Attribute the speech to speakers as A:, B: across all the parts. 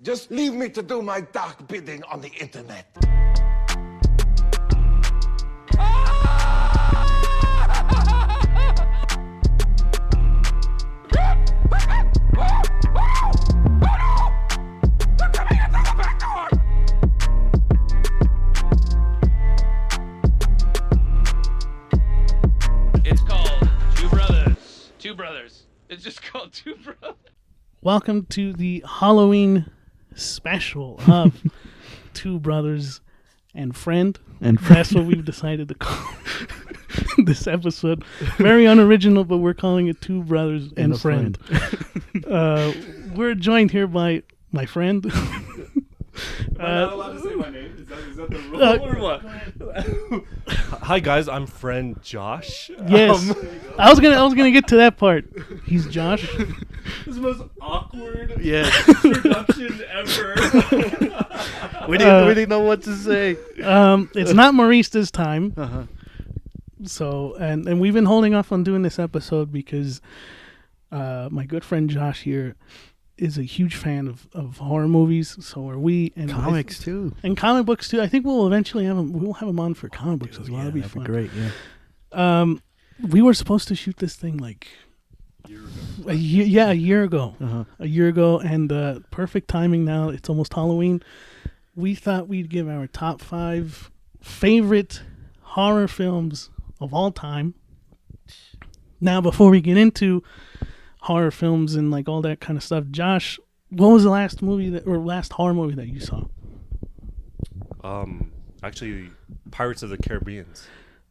A: Just leave me to do my dark bidding on the internet.
B: It's called Two Brothers. Two Brothers. It's just called Two Brothers.
C: Welcome to the Halloween special of Two Brothers and Friend. That's what we've decided to call this episode. Very unoriginal, but we're calling it Two Brothers and Friend. We're joined here by my friend.
D: Am I not allowed to say my name? Is that the rule or what? Hi guys, I'm friend Josh.
C: Yes, I was gonna get to that part. He's Josh.
D: This is the most awkward introduction ever.
E: We didn't know what to say.
C: It's not Maurice this time.
E: Uh-huh.
C: So and we've been holding off on doing this episode because my good friend Josh here is a huge fan of horror movies. So are we, and
E: Comics too,
C: and comic books too. I think we'll eventually have him. We'll have him on for comic books as well. That'd be fun.
E: Great. Yeah.
C: We were supposed to shoot this thing like a year ago.
E: Uh-huh.
C: A year ago, and perfect timing. Now it's almost Halloween. We thought we'd give our top 5 favorite horror films of all time. Now, before we get into horror films and like all that kind of stuff, Josh, what was the last horror movie that you saw?
D: Actually, Pirates of the Caribbean.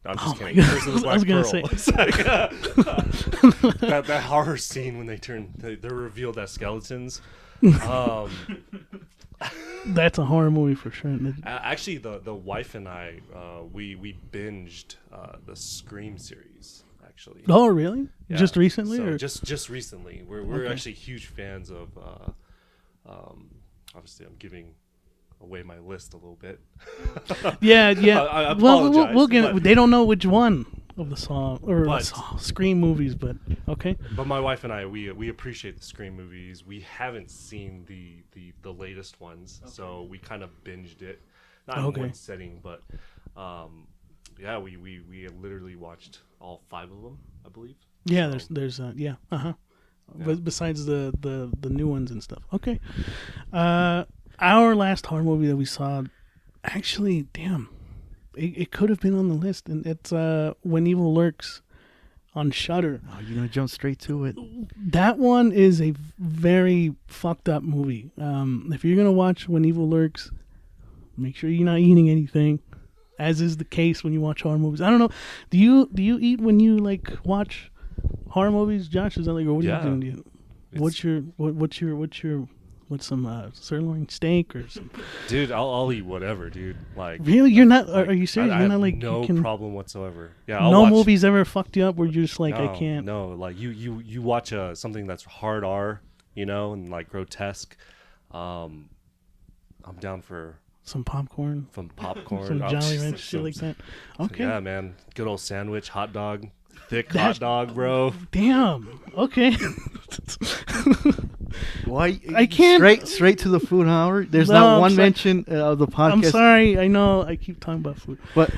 D: No, I'm just
C: Oh my
D: kidding.
C: God.
D: Curse of the
C: I was
D: Black
C: gonna
D: Pearl.
C: say.
D: It's like, that horror scene when they're revealed as skeletons.
C: That's a horror movie for sure.
D: Actually, the wife and I we binged the Scream series. Actually.
C: Oh, really?
D: Yeah.
C: Just recently,
D: So
C: or
D: just recently. We're
C: Okay.
D: actually huge fans of. Obviously, I'm giving away my list a little bit.
C: yeah.
D: I
C: Well,
D: apologize,
C: we'll get.
D: but-
C: They don't know which one of the Saw or
D: But-
C: Scream movies, but okay.
D: But my wife and I, we appreciate the Scream movies. We haven't seen the latest ones, so we kind of binged it, not in one setting, but yeah, we literally watched all 5 of them, I believe.
C: Yeah,
D: So-
C: there's yeah,
D: Yeah.
C: But besides the new ones and stuff. Okay. Our last horror movie that we saw, actually, damn, it could have been on the list, and it's When Evil Lurks on Shudder.
E: Oh, you're gonna jump straight to it.
C: That one is a very fucked up movie. If you're gonna watch When Evil Lurks, make sure you're not eating anything, as is the case when you watch horror movies. I don't know. Do you eat when you like watch horror movies, Josh? Is that like, or what
D: Yeah.
C: are you doing? What's some sirloin steak or some?
D: Dude, I'll eat whatever, dude. Like,
C: Really, you're not? Are you serious?
D: I
C: You're
D: have
C: not like
D: no
C: you can,
D: problem whatsoever. Yeah, I'll
C: no
D: watch,
C: movies ever fucked you up where you're just like,
D: no,
C: I can't.
D: No, like you watch something that's hard R, and like grotesque. I'm down for
C: Some popcorn,
D: some popcorn,
C: some
D: oh,
C: Jolly
D: just
C: Ranch, shit like that. Okay.
D: Yeah, man, good old sandwich, hot dog, thick hot dog, bro.
C: Damn. Okay.
E: Why?
C: I can't-
E: Straight to the food hour. There's
C: No,
E: not
C: I'm
E: one
C: sorry.
E: mention of the podcast.
C: I'm sorry. I know I keep talking about food.
E: But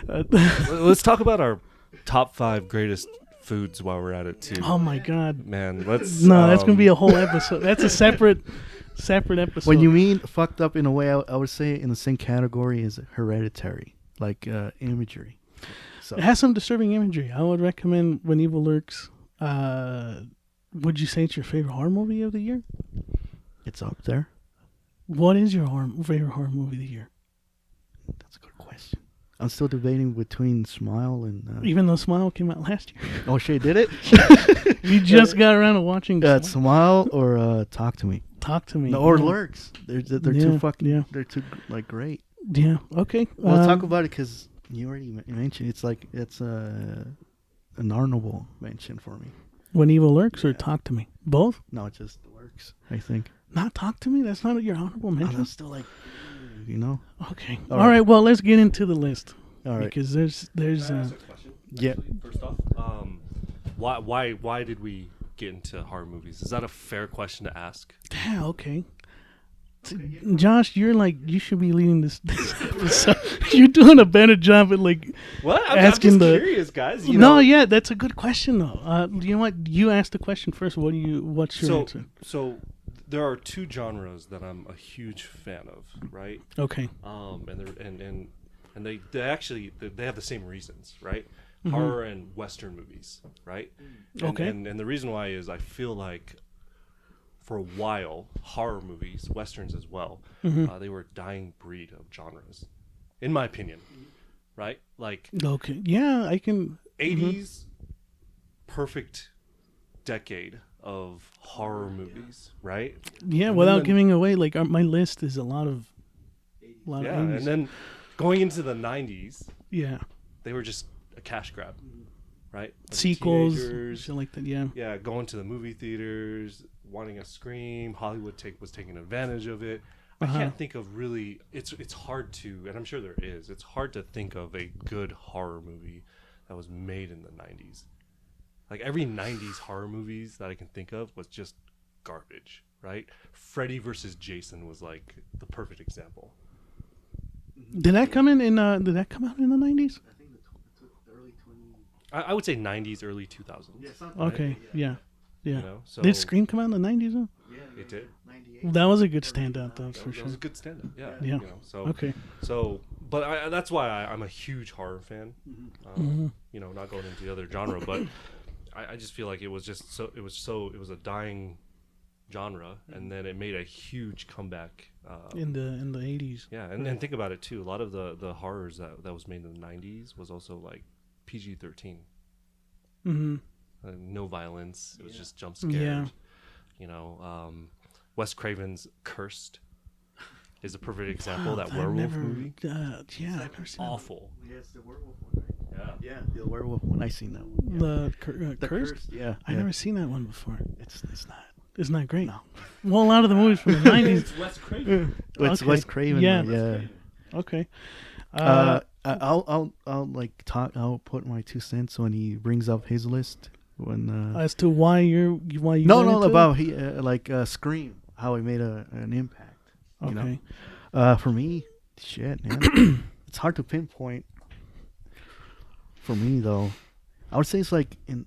D: Let's talk about our top 5 greatest foods while we're at it too.
C: Oh my God.
D: Man, let's.
C: No, that's gonna be a whole episode. That's a separate episode.
E: when you mean fucked up in a way, I would say in the same category as Hereditary, like imagery. So
C: It has some disturbing imagery. I would recommend When Evil Lurks. Would you say it's your favorite horror movie of the year?
E: it's up there.
C: What is your favorite horror movie of the year?
E: That's a good question. I'm still debating between Smile and.
C: Even though Smile came out last year.
E: Oh, shit, did it?
C: We just got around to watching
E: Smile or Talk to Me.
C: Talk to Me.
E: No, or
C: Yeah.
E: Lurks. They're
C: Yeah,
E: too fucking.
C: yeah.
E: They're too like great.
C: Yeah. Okay.
E: We'll talk about it because you already mentioned it's like it's an honorable mention for me.
C: When Evil Lurks or Talk to Me. Both?
E: No, it just Lurks. I think.
C: Not Talk to Me. That's not your honorable
E: And
C: mention.
E: I'm still like,
C: Okay.
E: All
C: All right. Well, let's get into the list.
E: All right.
C: Because there's
D: Can I ask a question?
E: Yeah.
D: Actually, first off, why did we get into horror movies? Is that a fair question to ask?
C: Yeah. Okay. Josh, you should be leading this episode. You're doing a better job at
D: What? I'm
C: asking
D: just curious, guys.
C: Yeah, that's a good question though. You know what? You asked the question first. What's your answer?
D: So there are two genres that I'm a huge fan of, right?
C: Okay.
D: And they actually have the same reasons, right?
C: Mm-hmm.
D: Horror and Western movies, right?
C: Okay.
D: And the reason why is I feel like for a while, horror movies, Westerns as well, they were a dying breed of genres, in my opinion, right? Like,
C: okay, yeah, I can.
D: 80s, perfect decade of horror movies, right?
C: Yeah,
D: And
C: without
D: then,
C: giving away, my list is a lot of
D: yeah,
C: 80s.
D: and then going into the 90s,
C: yeah,
D: they were just a cash grab, right? Like
C: sequels,
D: teenagers,
C: shit like that. Yeah,
D: yeah, going to the movie theaters, wanting a scream. Hollywood was taking advantage of it. I can't think of really. It's hard to, and I'm sure there is. It's hard to think of a good horror movie that was made in the 90s. Like every 90s horror movies that I can think of was just garbage, right? Freddy versus Jason was like the perfect example.
C: Did that come out in the 90s?
E: I think the early 20.
D: I would say 90s, early 2000s.
E: Yeah, something.
C: Okay, yeah.
D: You know, so
C: Did Scream come out in the 90s though?
E: Yeah,
D: it did.
E: 98.
C: That was a good standout though, for
D: That
C: sure.
D: was a good stand-up. Yeah.
C: Yeah.
D: You know, so
C: Okay.
D: So, but that's why I'm a huge horror fan. You know, not going into the other genre, but I just feel like it was just it was a dying genre, and then it made a huge comeback
C: In the 80s.
D: Yeah, and think about it too. A lot of the horrors that was made in the 90s was also like PG-13.
C: Mm-hmm.
D: No violence. It was just jump scares.
C: Yeah.
D: You know, Wes Craven's Cursed is a perfect example. That
C: I've
D: werewolf
C: never,
D: movie.
C: Yeah, I've never seen
D: Awful.
E: Yeah, it's the werewolf one, right?
D: Yeah.
E: Yeah, the werewolf one. I seen that one.
C: The
E: The
C: Cursed?
E: Yeah,
C: I've never seen that one before.
E: It's not.
C: It's not great.
E: No.
C: Well, a lot of the movies from the 90s.
B: It's Wes Craven.
E: It's
C: Okay.
E: Wes Craven.
C: Yeah.
E: Yeah.
C: Okay.
E: I'll like talk. I'll put my 2 cents when he brings up his list. When
C: as to why you
E: no
C: went into
E: about
C: it?
E: he Scream, how he made an impact. You
C: Okay.
E: know? For me, shit, man, it's hard to pinpoint. For me though, I would say it's like in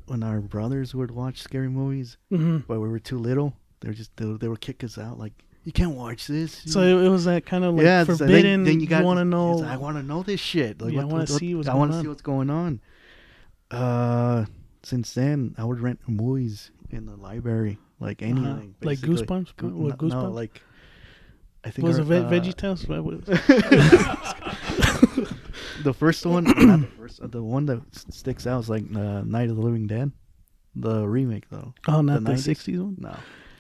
E: when our brothers would watch scary movies, but we were too little. They would kick us out like, you can't watch this.
C: So it was that kind of like forbidden.
E: Then you
C: want to know.
E: I want to know this shit. Like,
C: Yeah, I wanna see what's
E: I
C: going
E: want to
C: on.
E: see what's going on. Since then, I would rent movies in the library, like anything.
C: Like
E: basically.
C: Goosebumps?
E: No,
C: What, Goosebumps?
E: No, like I think
C: was
E: our,
C: it Veggie Tales? What was-
E: the first one, not the first, the one that sticks out is like Night of the Living Dead, the remake though.
C: Oh, not the
E: 90s?
C: 60s one?
E: No,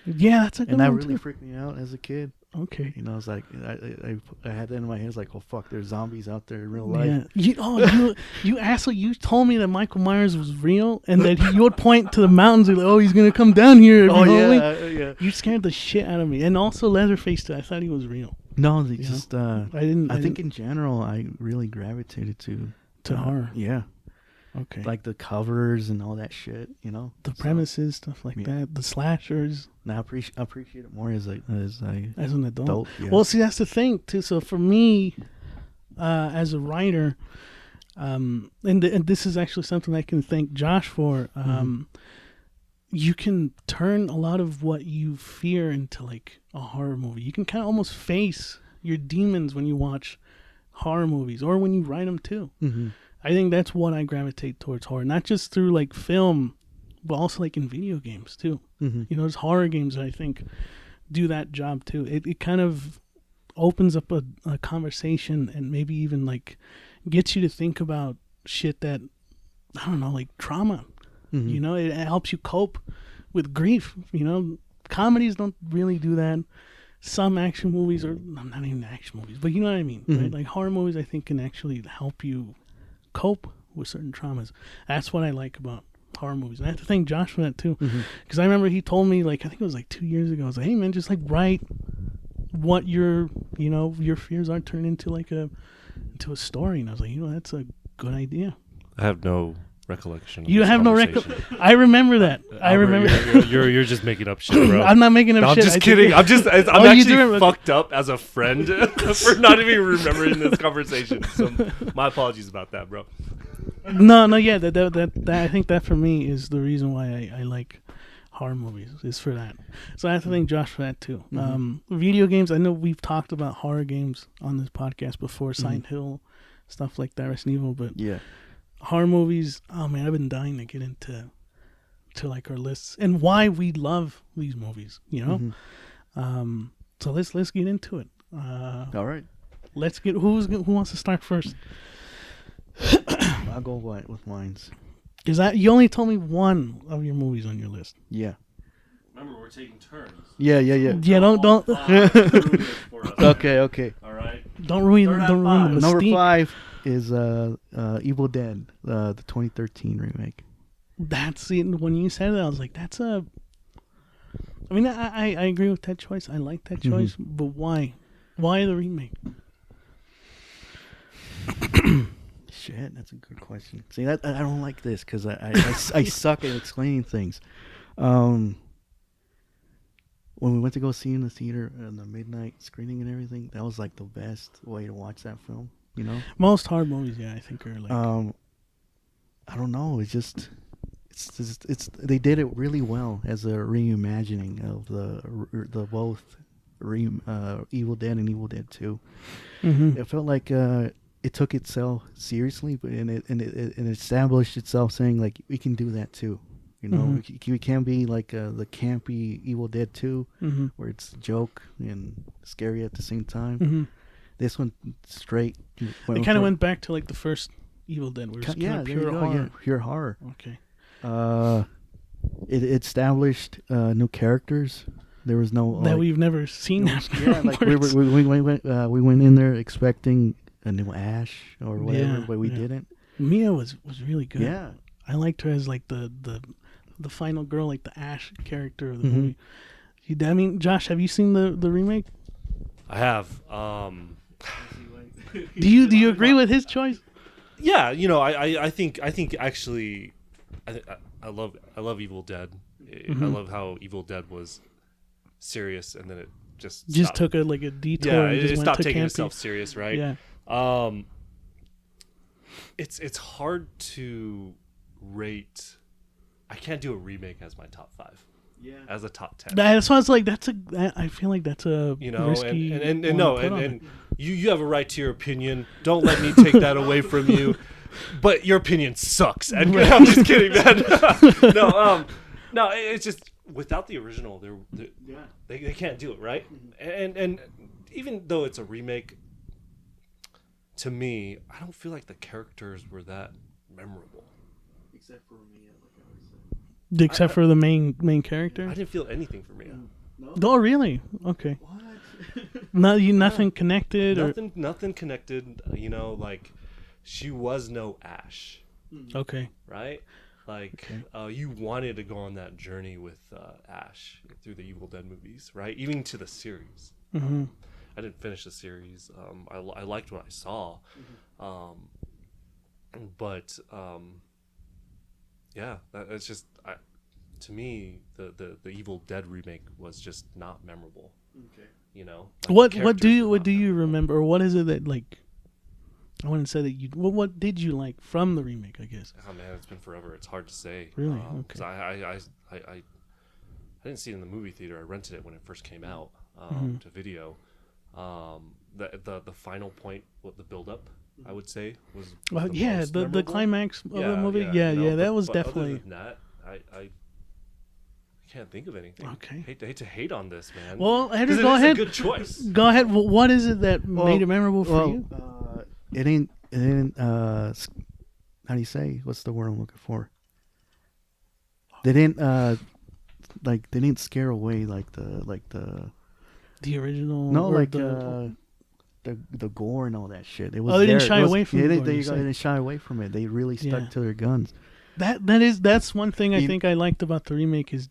C: Yeah, that's a good
E: and that
C: one
E: really
C: too.
E: freaked me out as a kid.
C: Okay.
E: You know, I was like, I had that in my head. It's like, oh fuck, there's zombies out there in real life.
C: Yeah. You asshole! You told me that Michael Myers was real, and that you would point to the mountains and like, oh, he's gonna come down here. Every Halloween.
E: yeah.
C: You scared the shit out of me, and also Leatherface too. I thought he was real.
E: No, they
C: You
E: just.
C: I didn't.
E: I think in general, I really gravitated to
C: horror.
E: Yeah,
C: Okay.
E: like the covers and all that shit. You know,
C: the premises, stuff like that. The slashers.
E: Now I appreciate it more as
C: As an adult.
E: adult. Yeah.
C: Well, see, that's the thing too. So for me, as a writer, and this is actually something I can thank Josh for. You can turn a lot of what you fear into like a horror movie. You can kind of almost face your demons when you watch horror movies or when you write them too. I think that's what I gravitate towards horror, not just through like film, but also like in video games too. You know, there's horror games that I think do that job too. It kind of opens up a conversation and maybe even like gets you to think about shit that, I don't know, like trauma. You know, it helps you cope with grief. You know, comedies don't really do that. Some action movies, or not even action movies, but you know what I mean, right? Like horror movies, I think can actually help you cope with certain traumas. That's what I like about horror movies. And I have to thank Josh for that too, because I remember he told me, like, I think it was like 2 years ago. I was like, hey man, just like write what your fears are, turn into like into a story. And I was like, that's a good idea.
D: I have no recollection. Of
C: You
D: this
C: have no
D: conversation.
C: record. I remember that. I
D: Albert,
C: remember.
D: You're just making up shit, bro.
C: I'm not making up
D: No,
C: shit.
D: I'm just kidding. I'm
C: Oh, you do
D: actually
C: remember-
D: fucked up as a friend for not even remembering this conversation. So my apologies about that, bro.
C: No, yeah. That I think that for me is the reason why I like horror movies, is for that. So I have to thank Josh for that too. Video games. I know we've talked about horror games on this podcast before, Silent Hill, stuff like that, Resident Evil, but
E: Yeah.
C: horror movies. Oh man, I've been dying to get into like our lists and why we love these movies. You know. So let's get into it.
E: All right.
C: Let's get who wants to start first?
E: I'll go with mines.
C: Is that you only told me one of your movies on your list?
E: Yeah.
D: Remember, we're taking turns.
E: Yeah.
C: Yeah, don't
E: Okay.
D: All right.
C: don't ruin the
E: Number
C: mystique.
E: 5 is Evil Dead, the 2013 remake.
C: That's when you said that, I was like, that's a. I mean, I agree with that choice. I like that choice, but why? Why the remake?
E: Shit, that's a good question. See, that I don't like this because I suck at explaining things. When we went to go see in the theater and the midnight screening and everything, that was like the best way to watch that film. You know,
C: Most horror movies, yeah, I think are like.
E: I don't know. It's they did it really well as a reimagining of the both Evil Dead and Evil Dead 2. It felt like it took itself seriously, but it established itself, saying like we can do that too. You know, we can be like the campy Evil Dead 2, where it's a joke and scary at the same time. This one straight.
C: It kind of went back to like the first Evil Dead, where it was kind of pure horror.
E: Yeah, pure horror.
C: Okay.
E: It established new characters. There was no
C: That
E: like,
C: we've never seen.
E: yeah, like we went in there expecting a new Ash or whatever, but we didn't.
C: Mia was really good.
E: Yeah,
C: I liked her as like the final girl, like the Ash character of the movie. I mean, Josh, have you seen the remake?
D: I have.
C: Do you agree with his choice?
D: Yeah, you know, I think actually, I love Evil Dead. I love how Evil Dead was serious, and then it just stopped.
C: took a detour.
D: Yeah,
C: and just
D: it
C: went
D: stopped
C: to
D: taking
C: campy.
D: itself serious, right?
C: Yeah.
D: It's hard to rate. I can't do a remake as my top 5. Yeah. As a top 10.
C: That's why I was like, I feel like that's a risky
D: and
C: one
D: no,
C: to put on
D: and
C: it.
D: you have a right to your opinion. Don't let me take that away from you. But your opinion sucks. And I'm just kidding, man. No, it's just without the original, they can't do it, right? And even though it's a remake, to me, I don't feel like the characters were that memorable.
E: except for Mia, like I always said.
C: Except for the main character.
D: I didn't feel anything for Mia.
C: Oh, really? Okay.
E: What?
C: Nothing connected,
D: Nothing connected. You know, like she was no Ash,
C: okay.
D: right? Like you wanted to go on that journey with Ash through the Evil Dead movies, right? Even to the series. I didn't finish the series. I liked what I saw, but yeah, it's just to me the Evil Dead remake was just not memorable.
E: Okay.
D: You know,
C: What do you remember, or what is it that like? I wouldn't say that you. What did you like from the remake? I guess.
D: Oh man, it's been forever. It's hard to say.
C: Really?
D: Because I didn't see it in the movie theater. I rented it when it first came out to video. The final point, what the build up, I would say was
C: Well,
D: the
C: yeah,
D: most
C: the
D: memorable.
C: climax of the movie.
D: you
C: Yeah,
D: know,
C: that was
D: but
C: definitely.
D: Other than that, I can't think of anything.
C: Okay.
D: Hate to hate on this, man.
C: Well, Andrew,
D: 'Cause it
C: go
D: is
C: ahead.
D: a good choice.
C: Go ahead. Well, what is it that made it memorable for you?
E: It ain't. How do you say? What's the word I'm looking for? They didn't they didn't scare away like the
C: The original.
E: no,
C: or
E: like
C: the
E: the gore and all that shit. It was.
C: Oh, they didn't
E: there.
C: shy
E: It was-
C: away from
E: yeah,
C: the
E: they,
C: gore,
E: they,
C: you say.
E: didn't shy away from it. They really stuck
C: Yeah.
E: to their guns.
C: that's one thing I think I liked about the remake is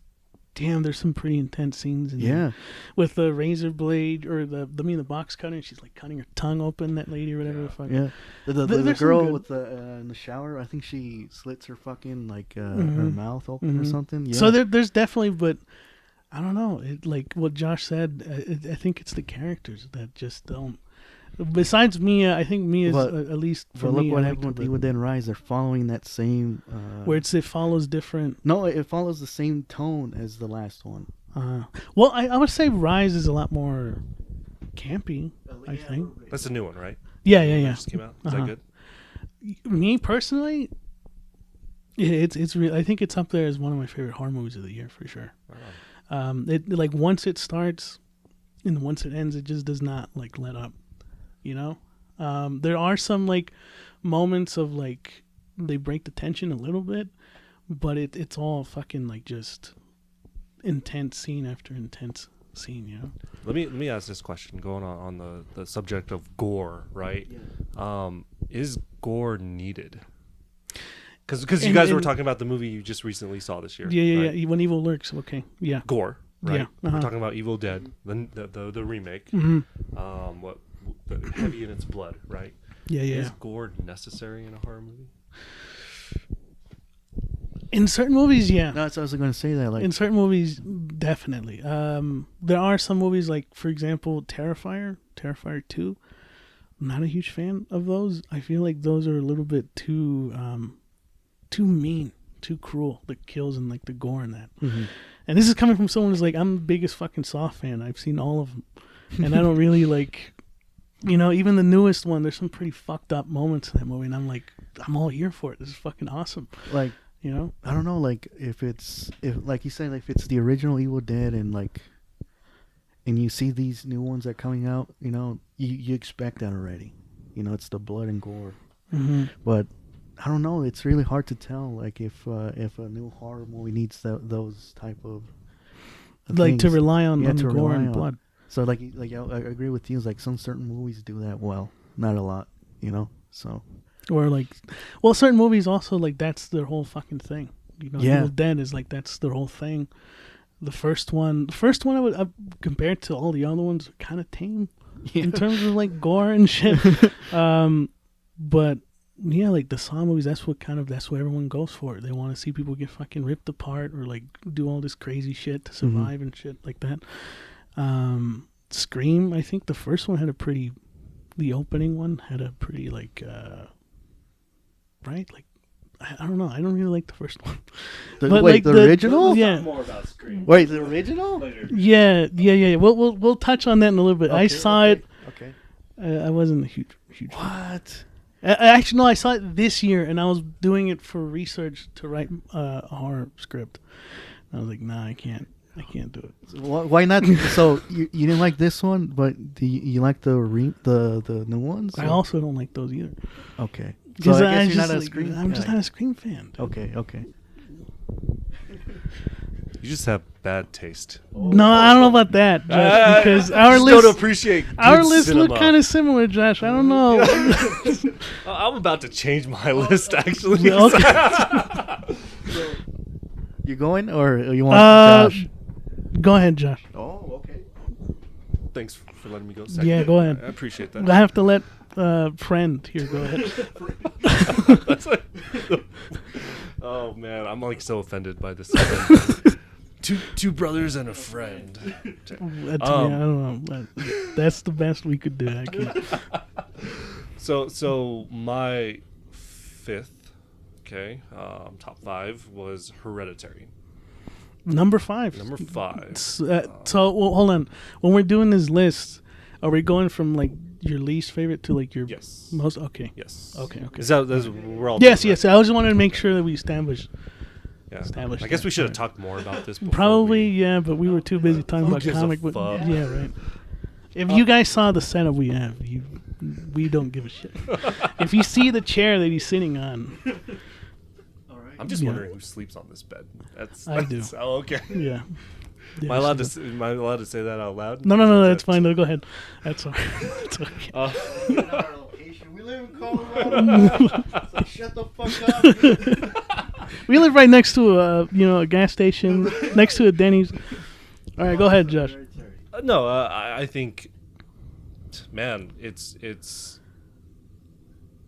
C: damn, there's some pretty intense scenes in
E: Yeah.
C: there. With the razor blade or the box cutter, and she's like cutting her tongue open, that lady or whatever the fuck.
E: Yeah. The
C: There's some
E: girl
C: good-
E: with the in the shower, I think she slits her fucking like her mouth open or something. Yeah.
C: So there's definitely, but I don't know. It, like what Josh said, I think it's the characters that just don't. Besides Mia, I think Mia's at least for
E: but look
C: me.
E: what
C: I
E: happened
C: liked
E: with
C: her,
E: Evil Dead Rise. They're following that same.
C: where it follows different.
E: No, it follows the same tone as the last one.
C: Well, I would say Rise is a lot more campy. I think.
D: That's a new one, right?
C: Yeah.
D: That just came out. Is that good?
C: Me personally, it's real. I think it's up there as one of my favorite horror movies of the year for sure. It like once it starts, and once it ends, it just does not like let up. You know, there are some like moments of like they break the tension a little bit, but it's all fucking like just intense scene after intense scene. You know.
D: Let me ask this question. Going on the subject of gore, right? Yeah. Is gore needed? Because you guys were talking about the movie you just recently saw this year.
C: Yeah.
D: Right?
C: When Evil Lurks. Okay. Yeah.
D: Gore, right?
C: Yeah.
D: We're talking about Evil Dead, the remake. What heavy in its blood, right?
C: Yeah.
D: Is gore necessary in a horror movie?
C: In certain movies, yeah.
E: No, so I was going to say that. Like
C: In certain movies, definitely. There are some movies, like, for example, Terrifier 2. I'm not a huge fan of those. I feel like those are a little bit too mean, too cruel, the kills and, like, the gore in that. And this is coming from someone who's like, I'm the biggest fucking Saw fan. I've seen all of them. And I don't really, like, you know, even the newest one, there's some pretty fucked up moments in that movie. And I'm like, I'm all here for it. This is fucking awesome.
E: like
C: You know?
E: I don't know, like if like you said, like if it's the original Evil Dead and you see these new ones that are coming out, you know, you expect that already. You know, it's the blood and gore. But I don't know. It's really hard to tell, like if a new horror movie needs those type of
C: Like
E: things.
C: to rely on,
E: Yeah,
C: on
E: to
C: gore
E: rely
C: and
E: on.
C: blood.
E: So like I agree with you. It's like some certain movies do that well, not a lot, you know. So
C: Or like, well, certain movies also, like, that's their whole fucking thing. You know,
E: Yeah.
C: Evil Dead is like, that's their whole thing. The first one I would compared to all the other ones, kind of tame in terms of like gore and shit. But yeah, like the Saw movies, that's what everyone goes for. They want to see people get fucking ripped apart or like do all this crazy shit to survive and shit like that. Scream, I think the first one the opening one had a pretty like, right? Like, I don't know. I don't really like the first one.
E: wait,
C: like
E: the original?
C: Yeah.
D: More about Scream.
E: Wait, the original?
D: Later.
C: Yeah. We'll touch on that in a little bit. I saw it.
E: Okay.
C: I wasn't a huge.
E: What?
C: Actually, no. I saw it this year, and I was doing it for research to write a horror script. And I was like, nah, I can't do it.
E: Why not? So you didn't like this one, but you like the new ones?
C: I also don't like those either.
E: Okay. So
C: Because
E: I guess you're not a Scream.
C: I'm just not a Scream fan.
E: Okay.
D: You just have bad taste.
C: No, I don't know about that, Josh, because our
D: Just
C: list,
D: don't appreciate
C: our
D: good
C: list look
D: cinema.
C: kind of similar, Josh. I don't know.
D: I'm about to change my list, actually.
E: You going or you want Josh?
C: Go ahead, Josh.
E: Oh, okay.
D: Thanks for letting me go second.
C: Yeah, go ahead.
D: I appreciate that.
C: I have to let friend here go ahead.
D: That's like, oh man, I'm like so offended by this. two brothers and a friend.
C: I don't know. That's the best we could do. I can't.
D: So my fifth, top 5 was Hereditary.
C: Number 5.
D: Number 5.
C: So well, hold on. When we're doing this list, are we going from like your least favorite to like your
D: Yes.
C: most? Okay.
D: Yes.
C: Okay.
D: That's we're all
C: Yes.
D: doing,
C: Yes.
D: right?
C: I just wanted to make sure that we established.
D: Yeah.
C: Established
D: I guess we
C: that.
D: should have talked more about this. Before
C: Probably, yeah, but we were too busy talking about
D: gives a
C: comic book.
D: fuck?
C: Yeah, right. If you guys saw the setup we have, we don't give a shit. If you see the chair that he's sitting on,
D: I'm just
C: Yeah.
D: wondering who sleeps on this bed.
C: I do.
D: Oh, okay.
C: yeah.
D: Am I allowed to say that out loud?
C: No, that's fine. No, go ahead. That's all right. It's okay.
E: We live in Colorado. So shut the fuck up.
C: We live right next to a gas station, next to a Denny's. All right, go ahead, Josh.
D: No, I think, man, it's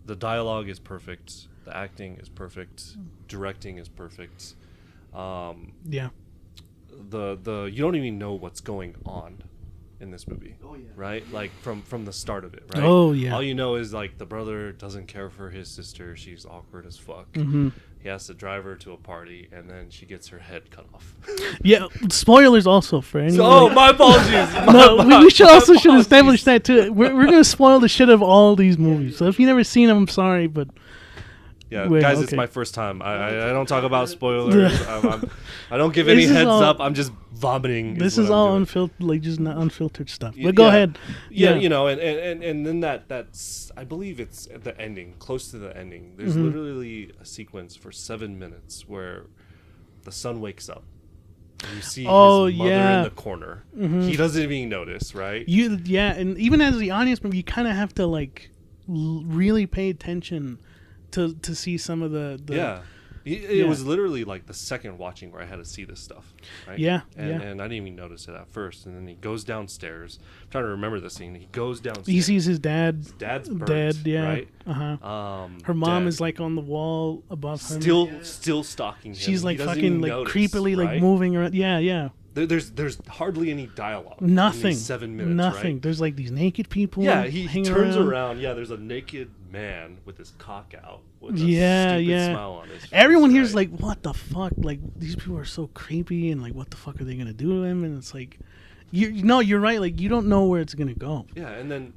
D: the dialogue is perfect, the acting is perfect, directing is perfect.
C: Yeah.
D: The you don't even know what's going on in this movie.
E: Oh, yeah.
D: Right? Like from the start of it, right?
C: Oh, yeah.
D: All you know is like the brother doesn't care for his sister. She's awkward as fuck.
C: Mm-hmm.
D: He has to drive her to a party, and then she gets her head cut off.
C: Yeah. Spoilers also for anyone.
D: Oh, my apologies.
C: No, we should establish that too. We're gonna spoil the shit of all these movies. So if you never seen them, I'm sorry, but
D: Yeah,
C: Wait,
D: guys,
C: okay.
D: it's my first time. I don't talk about spoilers. I don't give any
C: This is
D: heads
C: all-
D: up. I'm just vomiting.
C: this
D: what
C: is
D: I'm
C: all
D: doing.
C: unfiltered, like just not unfiltered stuff.
D: Y-
C: But go
D: yeah.
C: ahead.
D: Yeah, you know, and then that's I believe it's at the ending, close to the ending. There's
C: Mm-hmm.
D: literally a sequence for 7 minutes where the son wakes up. And you see
C: Oh,
D: his mother
C: yeah.
D: in the corner. He doesn't even notice, right?
C: And even as the audience member, you kind of have to like really pay attention to see some of the
D: Yeah. It was literally like the second watching where I had to see this stuff, right?
C: Yeah,
D: and,
C: yeah.
D: and I didn't even notice it at first. And then he goes downstairs. I'm trying to remember the scene. He goes downstairs.
C: He sees his dad
D: Dad's burnt,
C: dead. Yeah.
D: right?
C: Her mom
D: dead.
C: is like on the wall above him.
D: Still stalking him.
C: She's like
D: He doesn't
C: fucking
D: even
C: like
D: notice,
C: creepily like
D: right?
C: moving around. Yeah.
D: There's hardly any dialogue. In
C: Nothing.
D: these 7 minutes.
C: Nothing.
D: Right?
C: There's like these naked people.
D: Yeah, he
C: hanging
D: turns around. Yeah, there's a naked man with his cock out, with a
C: Yeah,
D: stupid
C: yeah.
D: smile on his face.
C: Everyone here's
D: right?
C: like, what the fuck? Like these people are so creepy, and like, what the fuck are they gonna do to him? And it's like, you're right. Like you don't know where it's gonna go.
D: Yeah, and then,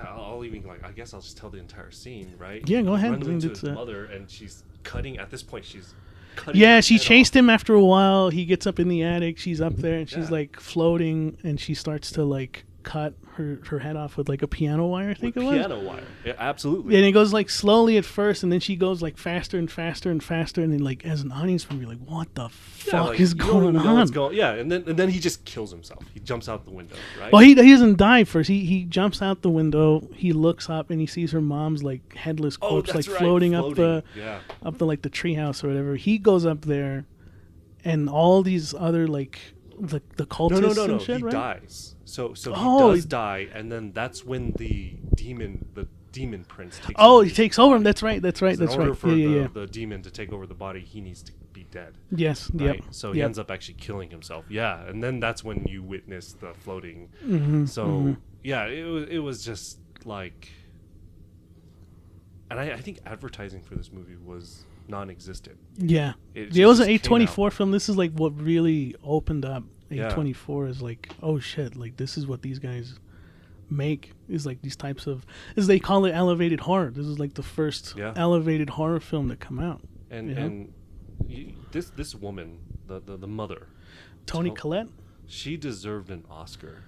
D: I'll even like, I guess I'll just tell the entire scene, right?
C: Yeah, go
D: He
C: ahead.
D: runs into
C: It's,
D: his mother, and she's cutting. At this point, she's cutting.
C: Yeah,
D: his
C: she
D: head
C: chased
D: off.
C: him after a while. He gets up in the attic. She's up there, and she's
D: Yeah.
C: like floating, and she starts to like cut her head off with like a piano wire. I think
D: with
C: it was.
D: piano wire. Yeah, absolutely.
C: And it goes like slowly at first, and then she goes like faster and faster and faster, and then like as an audience member, you're like, what the
D: Yeah,
C: fuck
D: like,
C: is
D: you don't
C: going
D: even know
C: on?
D: what's yeah, and then he just kills himself. He jumps out the window, right?
C: Well, he doesn't die first. He jumps out the window. He looks up and he sees her mom's like headless corpse like
D: that's right,
C: floating up the
D: yeah.
C: like the treehouse or whatever. He goes up there, and all these other like the cultists
D: No.
C: and shit,
D: He
C: right?
D: dies. So he
C: Oh,
D: does die, and then that's when the demon prince takes.
C: Oh,
D: over
C: he
D: his
C: takes
D: body.
C: over him. That's right.
D: In order for
C: Yeah.
D: the demon to take over the body, he needs to be dead.
C: Yes.
D: Right?
C: Yep.
D: So he
C: Yep.
D: ends up actually killing himself. Yeah, and then that's when you witness the floating.
C: Mm-hmm,
D: So yeah, it was just like, and I think advertising for this movie was non-existent.
C: Yeah.
D: It
C: It was an
D: just came
C: A24 film. This is like what really opened up
D: Yeah.
C: A24 is like, oh shit, like this is what these guys make, is like these types of, as they call it, elevated horror. This is like the first elevated horror film to come out.
D: And
C: you know?
D: and this woman, the mother,
C: Toni Collette?
D: she deserved an Oscar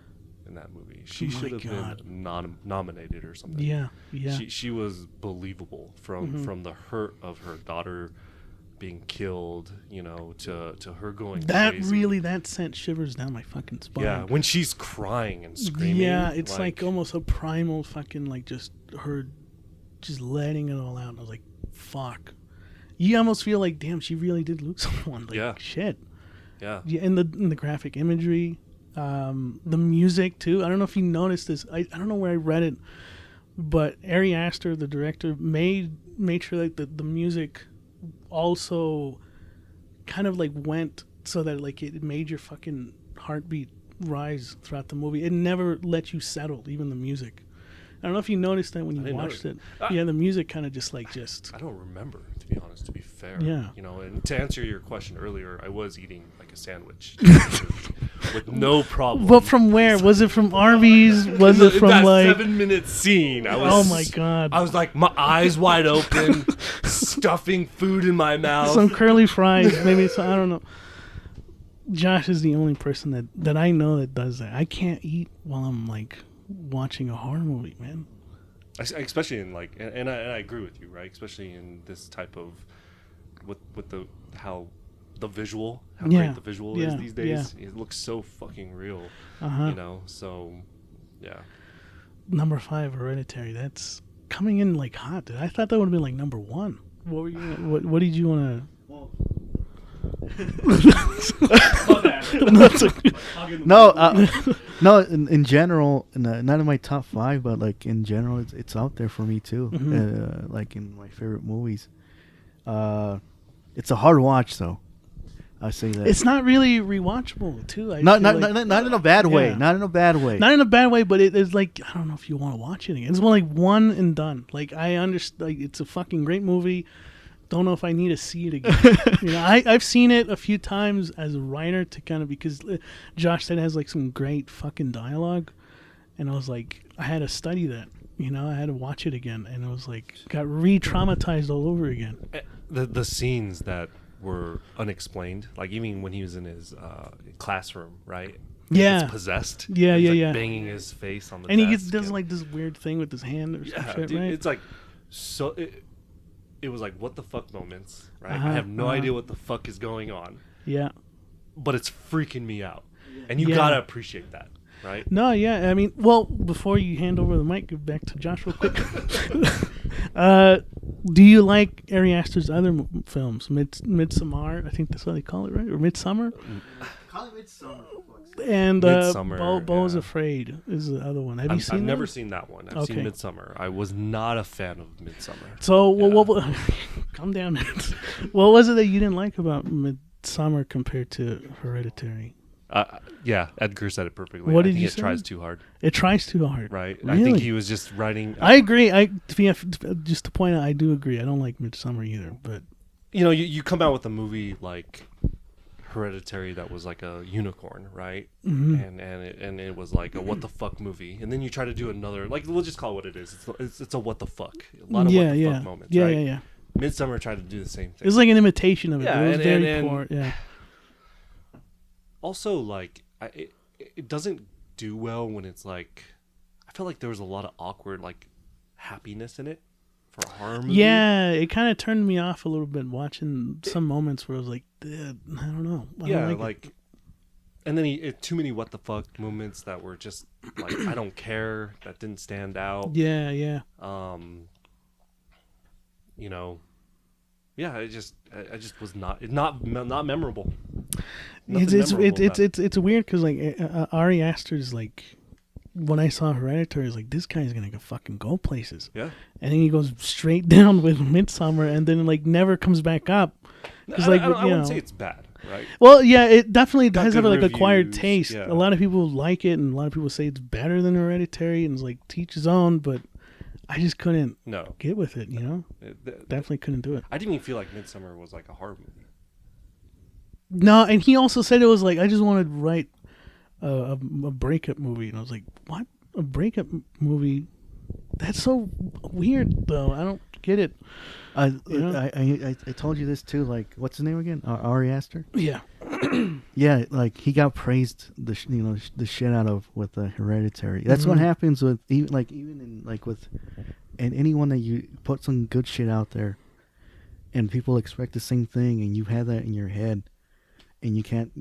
D: in that movie. She
C: My
D: should have
C: God.
D: been nominated or something.
C: Yeah.
D: She was believable from the hurt of her daughter being killed, you know, to her going
C: That
D: crazy.
C: that sent shivers down my fucking spine.
D: Yeah, when she's crying and screaming.
C: Yeah, it's like almost a primal fucking like just her just letting it all out. I was like, fuck. You almost feel like, damn, she really did lose someone. Like,
D: Yeah.
C: shit.
D: Yeah.
C: Yeah, and the graphic imagery, the music too. I don't know if you noticed this. I don't know where I read it, but Ari Aster, the director, made sure like the music also kind of like went so that like it made your fucking heartbeat rise throughout the movie. It never let you settle, even the music. I don't know if you noticed that when you
D: didn't
C: watched it.
D: notice.
C: Yeah, the music kind of just like
D: I don't remember, to be honest, to be fair.
C: Yeah.
D: You know, and to answer your question earlier, I was eating like a sandwich with no problem.
C: But from where? Was it from Arby's? Was it from
D: that
C: like
D: 7-minute scene? I was,
C: oh my god.
D: I was like, my eyes wide open, stuffing food in my mouth.
C: Some curly fries, maybe. So I don't know. Josh is the only person that I know that does that. I can't eat while I'm like watching a horror movie, man.
D: Especially in like, and I agree with you, right? Especially in this type of, with the how the visual, how great the visual is these days. It looks so fucking real, you know. So, yeah.
C: Number 5, Hereditary. That's coming in like hot, dude. I thought that would have been like number 1. What were you? What did you want
E: No, no. In general, not in my top 5, but like in general, it's out there for me too. Like in my favorite movies. It's a hard watch, though. I say that
C: It's not really rewatchable, too.
E: not in a bad way.
C: Yeah.
E: Not in a bad way.
C: Not in a bad way, but it's like, I don't know if you want to watch it again. It's more like one and done. Like, I understand. Like, it's a fucking great movie. Don't know if I need to see it again. I've seen it a few times as a writer to kind of, because Josh said it has like some great fucking dialogue, and I was like, I had to study that. I had to watch it again, and it was like got re-traumatized all over again.
D: The scenes that were unexplained, like even when he was in his classroom, right?
C: Yeah,
D: it's possessed.
C: Yeah,
D: he's
C: yeah,
D: banging his face on the
C: and
D: desk.
C: he does like this weird thing with his hand or some shit,
D: dude,
C: right?
D: it's like so. It was like what the fuck moments, right? I have no idea what the fuck is going on.
C: Yeah,
D: but it's freaking me out, and you gotta appreciate that, right?
C: No, yeah. I mean, well, before you hand over the mic, go back to Josh real quick. Do you like Ari Aster's other films? Midsommar, I think that's what they call it, right? Or Midsummer?
E: Call it Midsummer.
C: And
D: Midsummer,
C: Beau's Afraid is the other one. Have you seen
D: I've
C: that?
D: never seen that one. I've seen Midsummer. I was not a fan of Midsummer.
C: So, what calm down. What was it that you didn't like about Midsummer compared to Hereditary?
D: Yeah, Edgar said it perfectly.
C: What did
D: I think
C: you
D: it
C: say?
D: tries too hard.
C: It tries too hard.
D: Right.
C: Really?
D: I think he was just writing.
C: I agree. Just to point out, I do agree. I don't like Midsummer either. But
D: you come out with a movie like Hereditary that was like a unicorn, right? Mm-hmm. And it was like a what the fuck movie, and then you try to do another, like, we'll just call it what it is. It's a what the fuck. A lot of what the fuck moments.
C: Yeah,
D: right?
C: yeah.
D: Midsummer tried to do the same thing.
C: It was like an imitation of it.
D: Yeah,
C: it was very poor. Yeah.
D: Also, like, it doesn't do well when it's like, I feel like there was a lot of awkward like happiness in it for a horror movie.
C: Yeah, it kind of turned me off a little bit watching some moments where I was like, I don't know. I don't like it.
D: And then too many what the fuck moments that were just like, I don't care, that didn't stand out.
C: Yeah, yeah.
D: Yeah, I just was not memorable.
C: It's weird because like Ari Aster's like, when I saw Hereditary, I was like, this guy's gonna fucking go places.
D: Yeah.
C: And then he goes straight down with Midsummer, and then like never comes back up.
D: I wouldn't say it's bad, right?
C: Well, yeah, it definitely does have like
D: reviews,
C: acquired taste.
D: yeah.
C: A lot of people like it, and a lot of people say it's better than Hereditary, and it's like teach his own. But I just couldn't get with it. Definitely couldn't do it.
D: I didn't even feel like Midsummer was like a horror movie.
C: No, and he also said it was like, I just wanted to write a breakup movie, and I was like, what? A breakup movie? That's so weird, though. I don't get it.
E: I told you this too. Like, what's his name again? Ari Aster.
C: Yeah.
E: Yeah, like he got praised the shit out of with Hereditary. That's what happens with even anyone that you put some good shit out there, and people expect the same thing, and you have that in your head, and you can't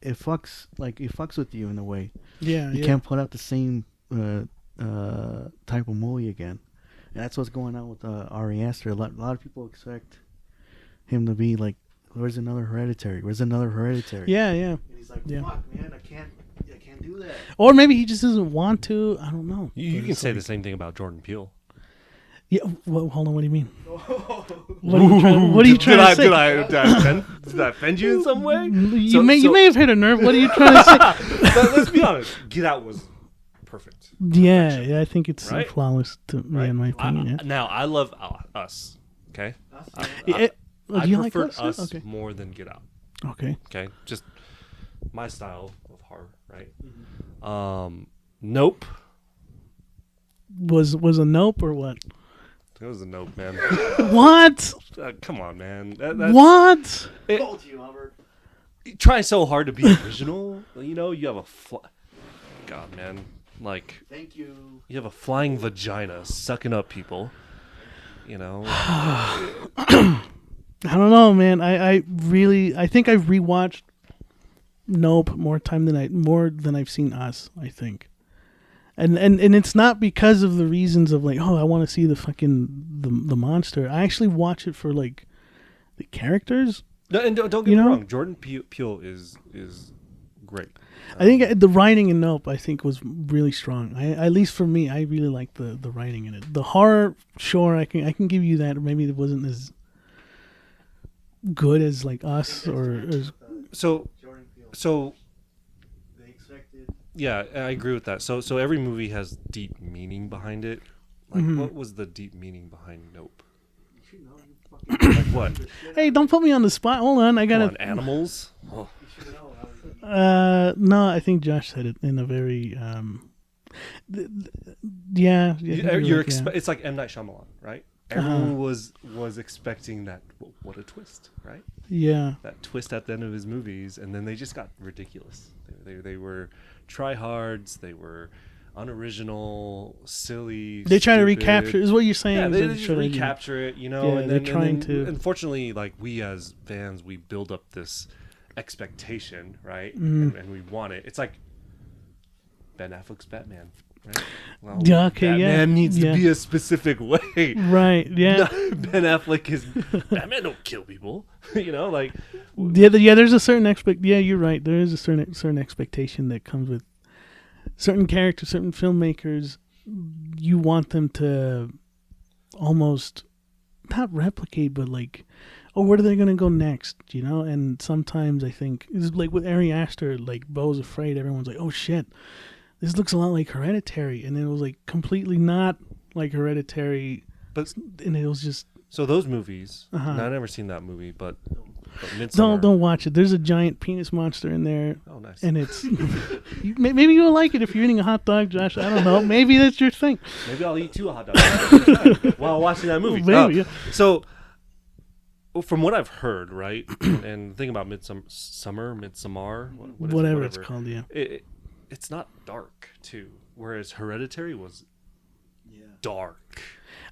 E: it fucks with you in a way.
C: Yeah,
E: you can't put out the same type of movie again, and that's what's going on with Ari Aster. A lot of people expect him to be like, "Where's another Hereditary? Where's another Hereditary?"
C: Yeah, yeah.
E: And he's like, "Fuck, man, I can't do that."
C: Or maybe he just doesn't want to. I don't know.
D: You can say the same thing about Jordan Peele.
C: Yeah. Well, hold on. What do you mean? What are you trying to say?
D: Did I offend you in some way?
C: You may have hit a nerve. What are you trying to say?
D: Let's be honest. Get Out was perfect.
C: Yeah, I think it's
D: right?
C: flawless to me, in my opinion.
D: Now, I love Us. Okay?
C: I
D: prefer
C: like
D: Us
C: okay.
D: more than Get Out.
C: Okay.
D: Okay? Just my style of horror, right? Nope.
C: Was a nope or what?
D: It was a nope, man.
C: What?
D: Come on, man.
C: What?
E: Told you, Albert.
D: You try so hard to be original. You have a God, man. Like,
E: thank you.
D: You have a flying vagina sucking up people.
C: I don't know, man. I think I've rewatched Nope more than I've seen Us. I think, And it's not because of the reasons of like, oh, I want to see the fucking the monster. I actually watch it for like the characters.
D: No, and don't get me wrong, Jordan Peele is great.
C: I think the writing in Nope, I think, was really strong. At least for me, I really like the writing in it. The horror, sure, I can give you that. Maybe it wasn't as good as like Us or as...
D: So they expected. Yeah, I agree with that. So every movie has deep meaning behind it. Like, what was the deep meaning behind Nope? Like what?
C: Hey, don't put me on the spot. Hold on, I gotta.
D: Animals. Oh.
C: No, I think Josh said it in a very. Yeah.
D: It's like M. Night Shyamalan, right? Everyone was expecting that. What a twist, right?
C: Yeah.
D: That twist at the end of his movies, and then they just got ridiculous. They were tryhards. They were unoriginal, silly.
C: They try to recapture. Is what you're saying?
D: Yeah, they just recapture it, you know.
C: Yeah,
D: and
C: they're
D: then,
C: trying to.
D: Unfortunately, like we as fans, we build up this expectation, right? And we want it. It's like Ben Affleck's Batman, right? Well,
C: yeah, okay,
D: Batman needs to be a specific way,
C: right? Yeah.
D: Ben Affleck is Batman don't kill people, you know, like
C: yeah. There's a certain Yeah, you're right. There is a certain expectation that comes with certain characters, certain filmmakers. You want them to almost not replicate, but like, oh, where are they going to go next? You know? And sometimes I think it's like with Ari Aster, like Beau's Afraid, everyone's like, oh shit, this looks a lot like Hereditary. And it was like completely not like Hereditary. And it was just.
D: So those movies, I've never seen that movie, but Midsommar.
C: Don't watch it. There's a giant penis monster in there.
D: Oh, nice.
C: And it's maybe you'll like it if you're eating a hot dog, Josh. I don't know. Maybe that's your thing.
D: Maybe I'll eat 2 hot dogs while watching that movie.
C: Maybe. Yeah.
D: So, from what I've heard, right, and the thing about Midsommar,
C: whatever it's called, yeah,
D: it's not dark too. Whereas Hereditary was dark.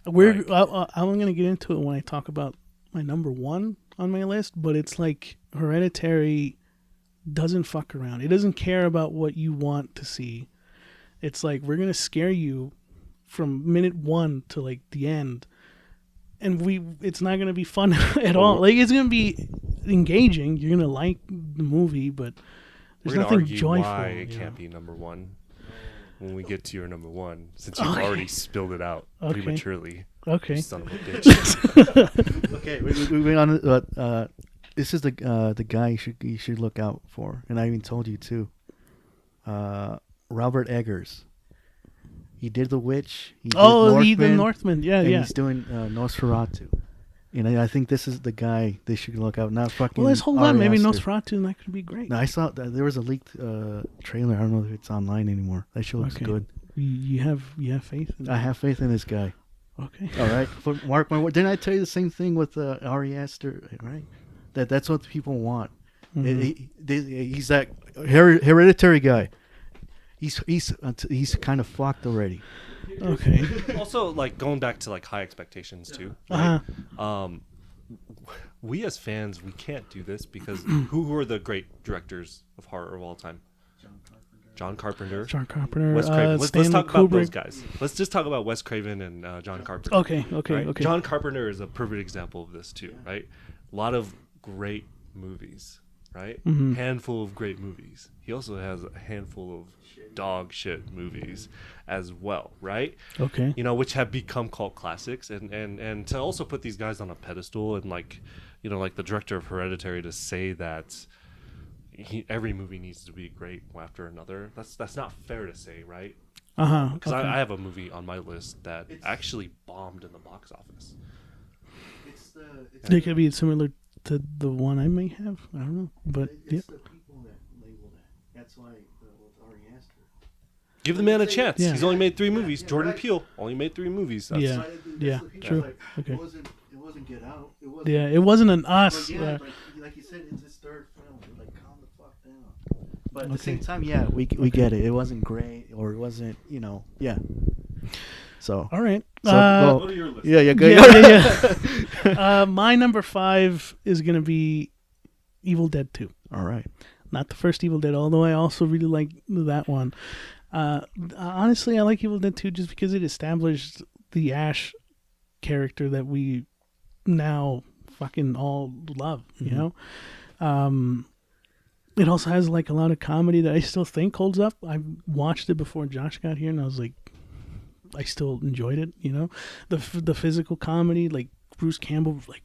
C: I'm going to get into it when I talk about my number 1 on my list, but it's like Hereditary doesn't fuck around. It doesn't care about what you want to see. It's like, we're going to scare you from minute 1 to like the end. And it's not going to be fun at all. Like, it's going to be engaging. You're going to like the movie, but there's nothing joyful.
D: Why it can't be number 1 when we get to your number 1, since you've already spilled it out prematurely.
C: Okay.
D: You son of a bitch.
E: Okay, we went on. This is the guy you should look out for, and I even told you too. Robert Eggers. He did The Witch. He did
C: the Northman. Yeah, yeah.
E: He's doing Nosferatu. And I think this is the guy they should look out. Not fucking.
C: Well, let's hold on. Maybe
E: Aster.
C: Nosferatu and that could be great.
E: No, I saw that there was a leaked trailer. I don't know if it's online anymore. That show looks good.
C: You have faith in
E: I have faith in this guy.
C: Okay.
E: All right. Mark my word. Didn't I tell you the same thing with Ari Aster? Right. That's what people want. He's that hereditary guy. He's kind of fucked already.
C: Okay.
D: Also, like going back to like high expectations too. Right? We as fans, we can't do this because who are the great directors of horror of all time? John Carpenter. Wes Craven. Let's talk about those guys. Let's just talk about Wes Craven and John Carpenter.
C: Okay.
D: Right? John Carpenter is a perfect example of this too, right? A lot of great movies, right? Handful of great movies. He also has a handful of dog shit movies as well, right?
C: Okay.
D: You know, which have become cult classics, and to also put these guys on a pedestal, and like, you know, like the director of Hereditary to say that every movie needs to be great after another. That's not fair to say, right? Because I have a movie on my list that actually bombed in the box office.
C: It could be similar to the one I may have. I don't know, but
E: it's the people that label that. That's why with Ari Aster.
D: Give the man a chance.
C: Yeah.
D: He's only made 3 movies. Jordan Peele only made 3 movies. That's
C: True.
E: Like,
C: okay.
E: It wasn't Get Out.
C: It wasn't an Us.
E: Like you said, it's his third film. Like, calm the fuck down. But at the same time, we get it. It wasn't great, or it wasn't, So
C: all right.
D: go to your list.
E: Yeah, go.
C: Yeah. My number 5 is gonna be Evil Dead 2.
E: All right.
C: Not the first Evil Dead, although I also really like that one. Honestly, I like Evil Dead 2 just because it established the Ash character that we now fucking all love, you know? It also has like a lot of comedy that I still think holds up. I watched it before Josh got here, and I was like, I still enjoyed it, you know? The physical comedy, like Bruce Campbell, like,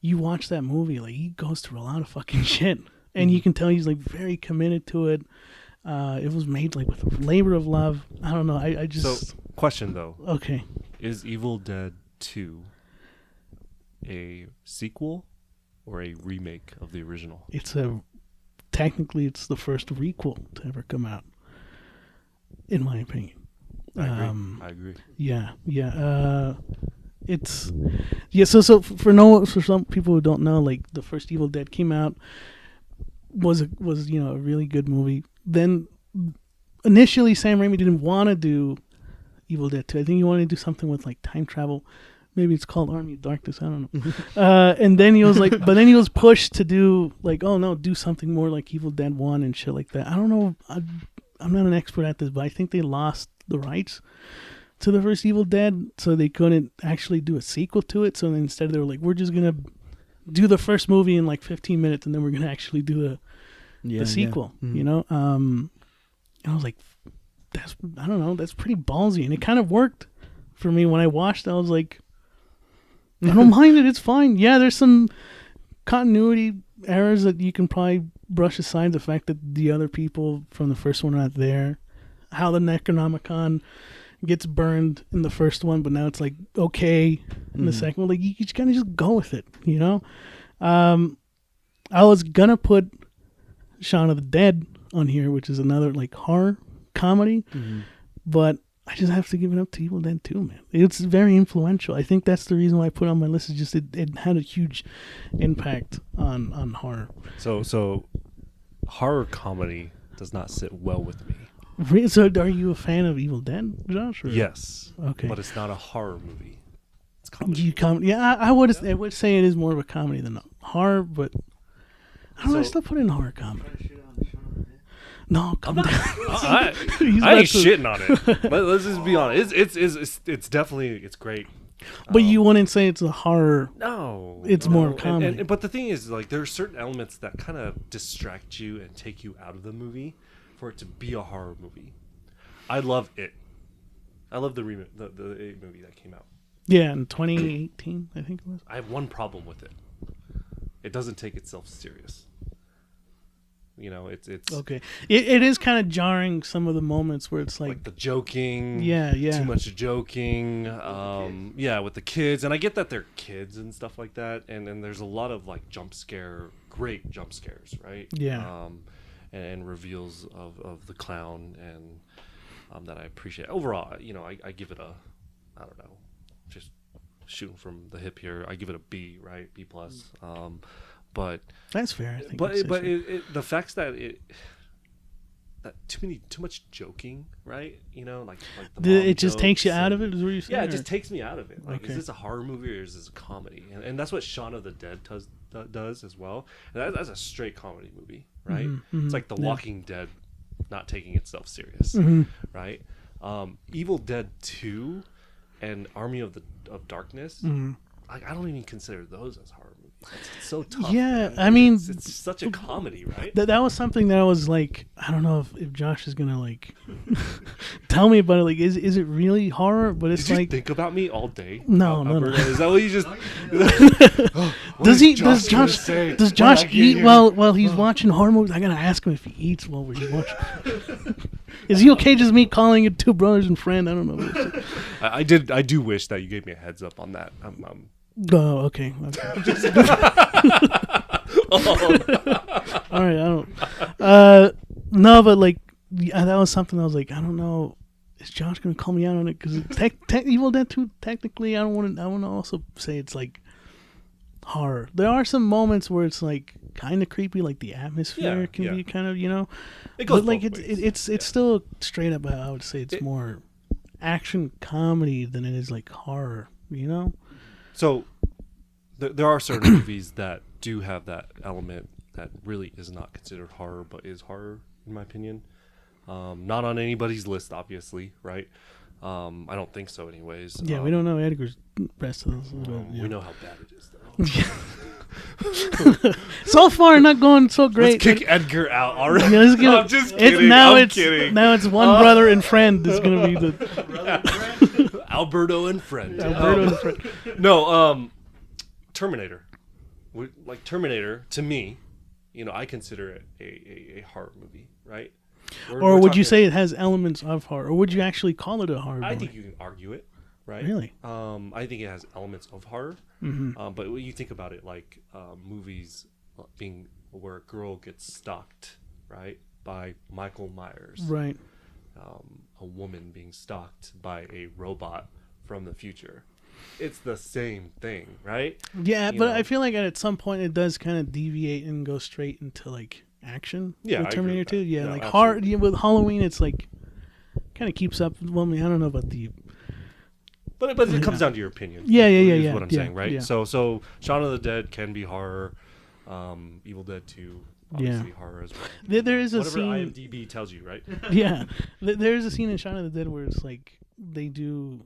C: you watch that movie, like, he goes through a lot of fucking shit. And you can tell he's like very committed to it. It was made like with a labor of love. I don't know. I just.
D: So, question though.
C: Okay.
D: Is Evil Dead 2 a sequel or a remake of the original?
C: Technically, it's the first requel to ever come out, in my opinion.
D: I agree.
C: Yeah. So for some people who don't know, like the first Evil Dead came out was a really good movie. Then initially Sam Raimi didn't want to do Evil Dead 2. I think he wanted to do something with like time travel. Maybe it's called Army of Darkness. I don't know. And then he was like, but then he was pushed to do like, oh no, do something more like Evil Dead 1 and shit like that. I don't know. I'm not an expert at this, but I think they lost the rights to the first Evil Dead, so they couldn't actually do a sequel to it. So then instead they were like, we're just gonna do the first movie in like 15 minutes, and then we're gonna actually do the sequel.
E: Yeah. Mm-hmm.
C: You know, and I was like, I don't know, that's pretty ballsy, and it kind of worked for me when I watched it. I was like, I don't mind it. It's fine. Yeah, there's some continuity errors that you can probably brush aside. The fact that the other people from the first one are not there, how the Necronomicon gets burned in the first one, but now it's like okay in the second one. Like you just kind of just go with it, you know. I was gonna put Shaun of the Dead on here, which is another like horror comedy, but I just have to give it up to Evil Dead 2, man. It's very influential. I think that's the reason why I put it on my list. Is just it had a huge impact on horror.
D: So horror comedy does not sit well with me.
C: So, are you a fan of Evil Dead, Josh? Or?
D: Yes.
C: Okay.
D: But it's not a horror movie. It's comedy.
C: Yeah, I would say it is more of a comedy than a horror, but I don't know. I still put it in horror comedy. No, come down.
D: I ain't shitting on it. But let's just be honest. It's definitely it's great.
C: But you wouldn't say it's a horror.
D: No,
C: it's more comedy.
D: But the thing is, like, there are certain elements that kind of distract you and take you out of the movie for it to be a horror movie. I love it. I love the It movie that came out.
C: Yeah, in 2018, I think it was.
D: I have one problem with it. It doesn't take itself serious. You know, it's
C: okay. It is kind of jarring, some of the moments where it's like
D: the joking.
C: Yeah.
D: Too much joking. With the kids, and I get that they're kids and stuff like that, and then there's a lot of like great jump scares, right?
C: Yeah.
D: And reveals of the clown, and that I appreciate. Overall, you know, I give it I don't know, just shooting from the hip here. I give it a B, right? B plus. But
C: that's fair. I think.
D: But the facts that too much joking, right? You know, like
C: it just takes you out of it. Is what you're saying?
D: Yeah, it just takes me out of it. Like,
C: okay.
D: Is this a horror movie or is this a comedy? And that's what Shaun of the Dead does as well. And that's a straight comedy movie, right?
C: Mm-hmm.
D: It's like The Walking Dead, not taking itself serious, right? Evil Dead 2 and Army of Darkness. I don't even consider those as horror movies. It's so tough.
C: Yeah,
D: man.
C: I mean,
D: it's such a comedy, right?
C: That was something that I was like, I don't know if Josh is gonna like tell me about it. Like, is it really horror? But it's
D: Did
C: like,
D: you think about me all day?
C: No.
D: Is that what you just?
C: Does Josh eat while he's watching horror movies? I gotta ask him if he eats while we're watching. Is he okay just me calling it Two Brothers and Friend? I don't know.
D: I do wish that you gave me a heads up on that.
C: Oh, okay. All right, I don't. No, but like, that was something I was like, I don't know. Is Josh gonna call me out on it? Because Evil Dead 2, technically, I want to also say it's like horror. There are some moments where it's like kind of creepy, like the atmosphere can be kind of, you know.
D: It goes
C: but like
D: both ways.
C: it's still straight up. I would say it's more action comedy than it is like horror. You know.
D: So there are certain movies that do have that element that really is not considered horror, but is horror, in my opinion. Not on anybody's list, obviously, right? I don't think so, anyways.
C: Yeah, we don't know Edgar's rest of those. But, yeah.
D: We know how bad it is, though.
C: So far, not going so great.
D: Let's kick Edgar out already.
C: Yeah,
D: I'm just kidding. I'm kidding.
C: Now it's one brother and friend is going to be the
D: Alberto and friend.
C: Alberto and friend.
D: No, Terminator. Like Terminator, to me, I consider it a horror movie, right?
C: Or would you say it has elements of horror? Or would you actually call it a horror movie?
D: I think you can argue it, right?
C: Really?
D: I think it has elements of horror. Mm-hmm. But when you think about it, like movies being where a girl gets stalked, right, by Michael Myers.
C: Right.
D: A woman being stalked by a robot from the future. It's the same thing, right?
C: Yeah, but I feel like at some point it does kind of deviate and go straight into like action.
D: Yeah,
C: with Terminator 2. Yeah,
D: no,
C: like
D: absolutely.
C: with Halloween, it's like kind of keeps up. Well, I mean, I don't know about the.
D: But it comes down to your opinion.
C: Yeah.
D: Is what I'm saying, right?
C: Yeah.
D: So Shaun of the Dead can be horror. Evil Dead 2, obviously horror as well.
C: There is a
D: Whatever
C: scene.
D: IMDb tells you, right?
C: Yeah, there's a scene in Shaun of the Dead where it's like they do.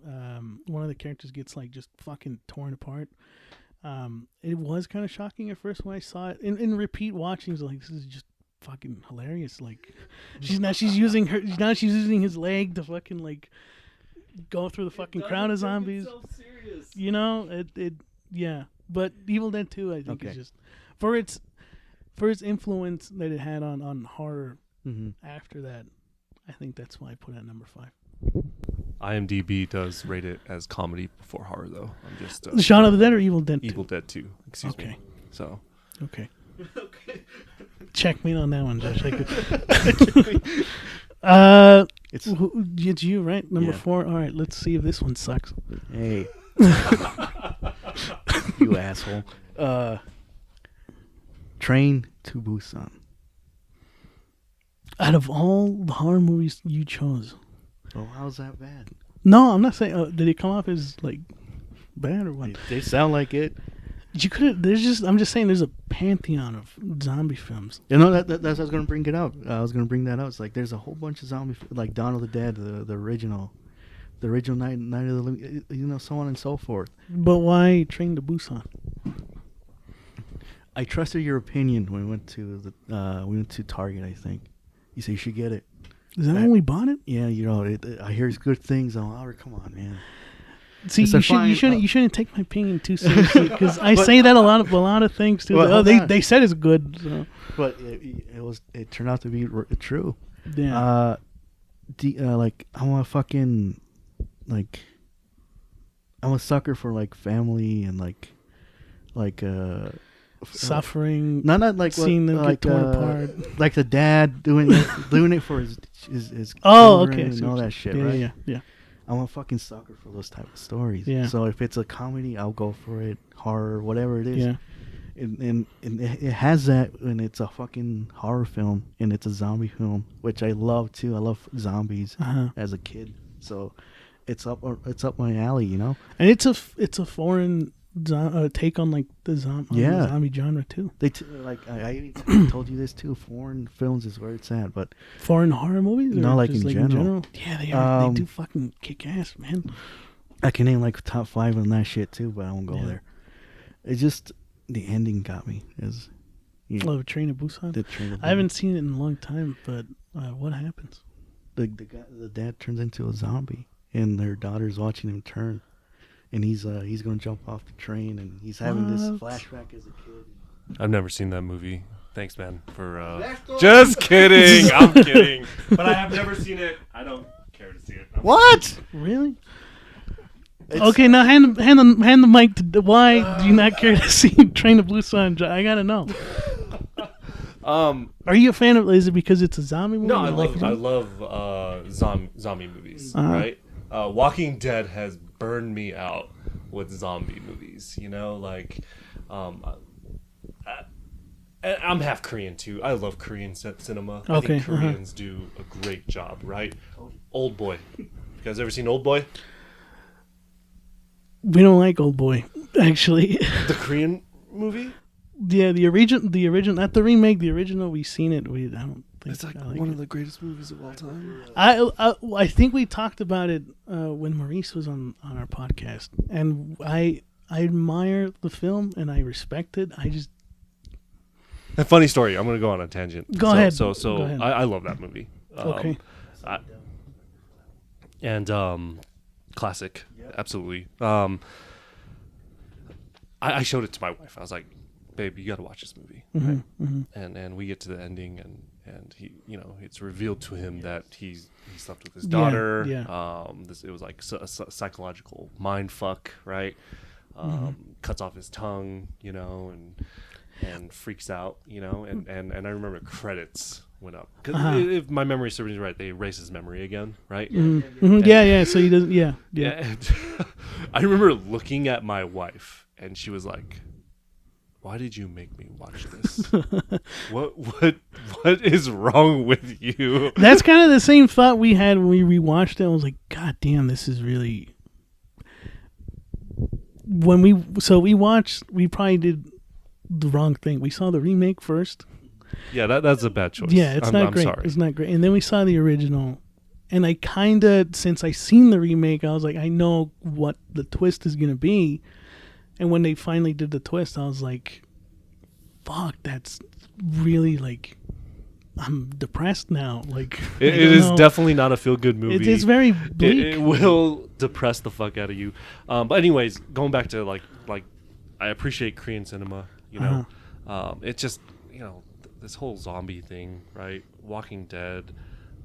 C: One of the characters gets like just fucking torn apart. It was kind of shocking at first when I saw it. In repeat watchings, like this is just fucking hilarious. Like she's using his leg to fucking like go through the fucking crowd of zombies.
D: So serious.
C: Yeah. But Evil Dead 2, I think, is just for its influence that it had on horror.
E: Mm-hmm.
C: After that, I think that's why I put it at number 5.
D: IMDb does rate it as comedy before horror, though. I'm just
C: Shaun of the Dead or Evil Dead 2?
D: Evil Dead 2. Excuse me. So.
C: Okay. Check me on that one, Josh. It's you, right? Number 4. All right, let's see if this one sucks.
E: Hey. You asshole. Train to Busan.
C: Out of all the horror movies you chose.
E: Oh, how's that bad?
C: No, I'm not saying. Did it come off as like bad or what?
E: They sound like it.
C: You could. I'm just saying. There's a pantheon of zombie films.
E: You know that's what I was gonna bring it out. I was gonna bring that out. It's like there's a whole bunch of zombie, like Dawn of the Dead, the original Night of the Living, so on and so forth.
C: But why Train to Busan?
E: I trusted your opinion when we went to Target. I think you said you should get it.
C: Is that when we bought it?
E: Yeah, I hear good things. I'm like, come on, man.
C: See, you shouldn't take my opinion too seriously because I say that a lot of things too.
E: Well,
C: they said it's good, so.
E: But it turned out to be true.
C: Yeah.
E: Like I'm a sucker for like family and like
C: suffering.
E: Not like
C: seeing them get torn apart.
E: Like the dad doing it for his
C: oh,
E: children
C: okay,
E: and all that shit, right?
C: Yeah.
E: I'm a fucking sucker for those type of stories.
C: Yeah.
E: So if it's a comedy, I'll go for it. Horror, whatever it is.
C: Yeah.
E: And it has that when it's a fucking horror film and it's a zombie film, which I love too. I love zombies as a kid, so it's up my alley, And
C: it's a foreign take on like the zombie genre too.
E: I told you this too. Foreign films is where it's at, but
C: foreign horror movies.
E: No, like in general.
C: Yeah, they are. They do fucking kick ass, man.
E: I can name like top 5 on that shit too, but I won't go there. It's just the ending got me.
C: Train to Busan. I haven't seen it in a long time, but what happens?
E: The dad turns into a zombie, and their daughter's watching him turn. And he's gonna jump off the train, and he's having this flashback as a kid.
D: I've never seen that movie. Thanks, man, for just kidding. I'm kidding, but I have never seen it. I don't care to see it.
E: What?
C: Really? Okay, now hand the mic to. Why do you not care to see Train to Busan? I gotta know. Are you a fan of? Is it because it's a zombie movie?
D: No, I love zombie movies. Right? Walking Dead has burned me out with zombie movies. I'm half Korean too. I love Korean cinema. I think Koreans do a great job, right? Old Boy. You guys ever seen Old Boy?
C: We don't like Old Boy, actually.
D: The Korean movie?
C: Yeah, the original, not the remake. The original, we've seen it. I don't think
D: It's like
C: I like
D: one
C: it.
D: of the greatest movies of all time.
C: I think we talked about it when Maurice was on our podcast, and I admire the film and I respect it. I just
D: A funny story. I'm going to go on a tangent.
C: Go ahead.
D: So
C: Go ahead.
D: I love that movie.
C: Okay.
D: Classic. Absolutely. I showed it to my wife. I was like, babe, you got to watch this movie. Right? And we get to the ending, and he, it's revealed to him that he slept with his daughter.
C: Yeah.
D: It was like a psychological mind fuck, right? Cuts off his tongue, and freaks out, and I remember credits went up because if my memory serves me right, they erase his memory again, right?
C: Yeah. So he doesn't. Yeah.
D: And I remember looking at my wife, and she was like, "Why did you make me watch this? What is wrong with you?"
C: That's kind of the same thought we had when we rewatched it. I was like, God damn, this is really. We probably did the wrong thing. We saw the remake first.
D: Yeah, that's a bad choice.
C: Yeah, it's not great.
D: Sorry.
C: It's not great. And then we saw the original, and I kind of, since I seen the remake, I was like, I know what the twist is gonna be. And when they finally did the twist, I was like, fuck, that's really like, I'm depressed now. Like,
D: it is definitely not a feel-good movie.
C: It's very bleak.
D: It will depress the fuck out of you. But anyways, going back to like I appreciate Korean cinema. It's just this whole zombie thing, right? Walking Dead.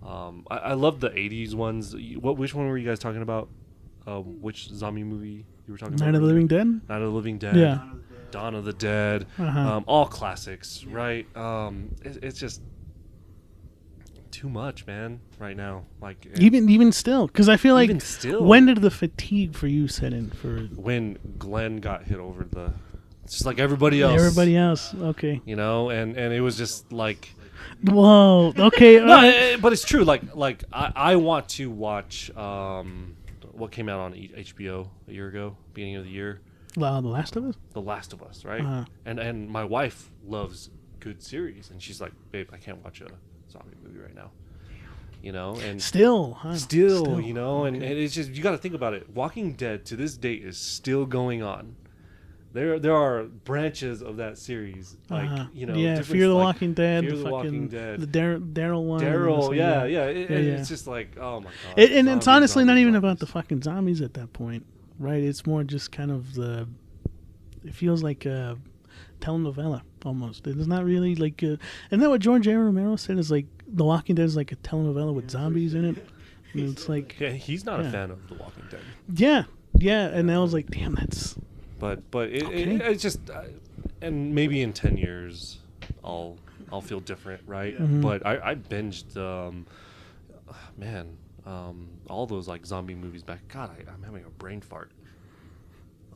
D: I love the '80s ones. Which one were you guys talking about? Which zombie movie you were talking about?
C: Night of the Living Dead.
D: Night of the Living Dead.
C: Yeah.
D: Dawn of the Dead. All classics, right? It's just too much, man. Right now, like
C: even still, because I feel like
D: even still,
C: when did the fatigue for you set in?
D: When Glenn got hit over just like everybody else.
C: Everybody else, okay.
D: And it was just like,
C: whoa, okay.
D: No, but it's true. Like I want to watch what came out on HBO a year ago, beginning of the year.
C: The Last of Us.
D: The Last of Us, right? And my wife loves good series, and she's like, babe, I can't watch a zombie movie right now. And
C: still, huh?
D: Still, and it's just, you got to think about it. Walking Dead to this date is still going on. There are branches of that series, like
C: yeah, Fear the Walking Dead,
D: Fear the Walking Dead,
C: the Daryl one.
D: Daryl, yeah. It's just like, oh my god.
C: And it's honestly not even about the fucking zombies at that point, right? It's more just kind of it feels like a telenovela almost. It's not really like, and then what George A. Romero said is like The Walking Dead is like a telenovela with zombies in it. And it's like,
D: he's not a fan of The Walking Dead.
C: Yeah, and I was like, damn, that's.
D: But it's just, and maybe in 10 years, I'll feel different, right? But I binged, all those like zombie movies back. God, I'm having a brain fart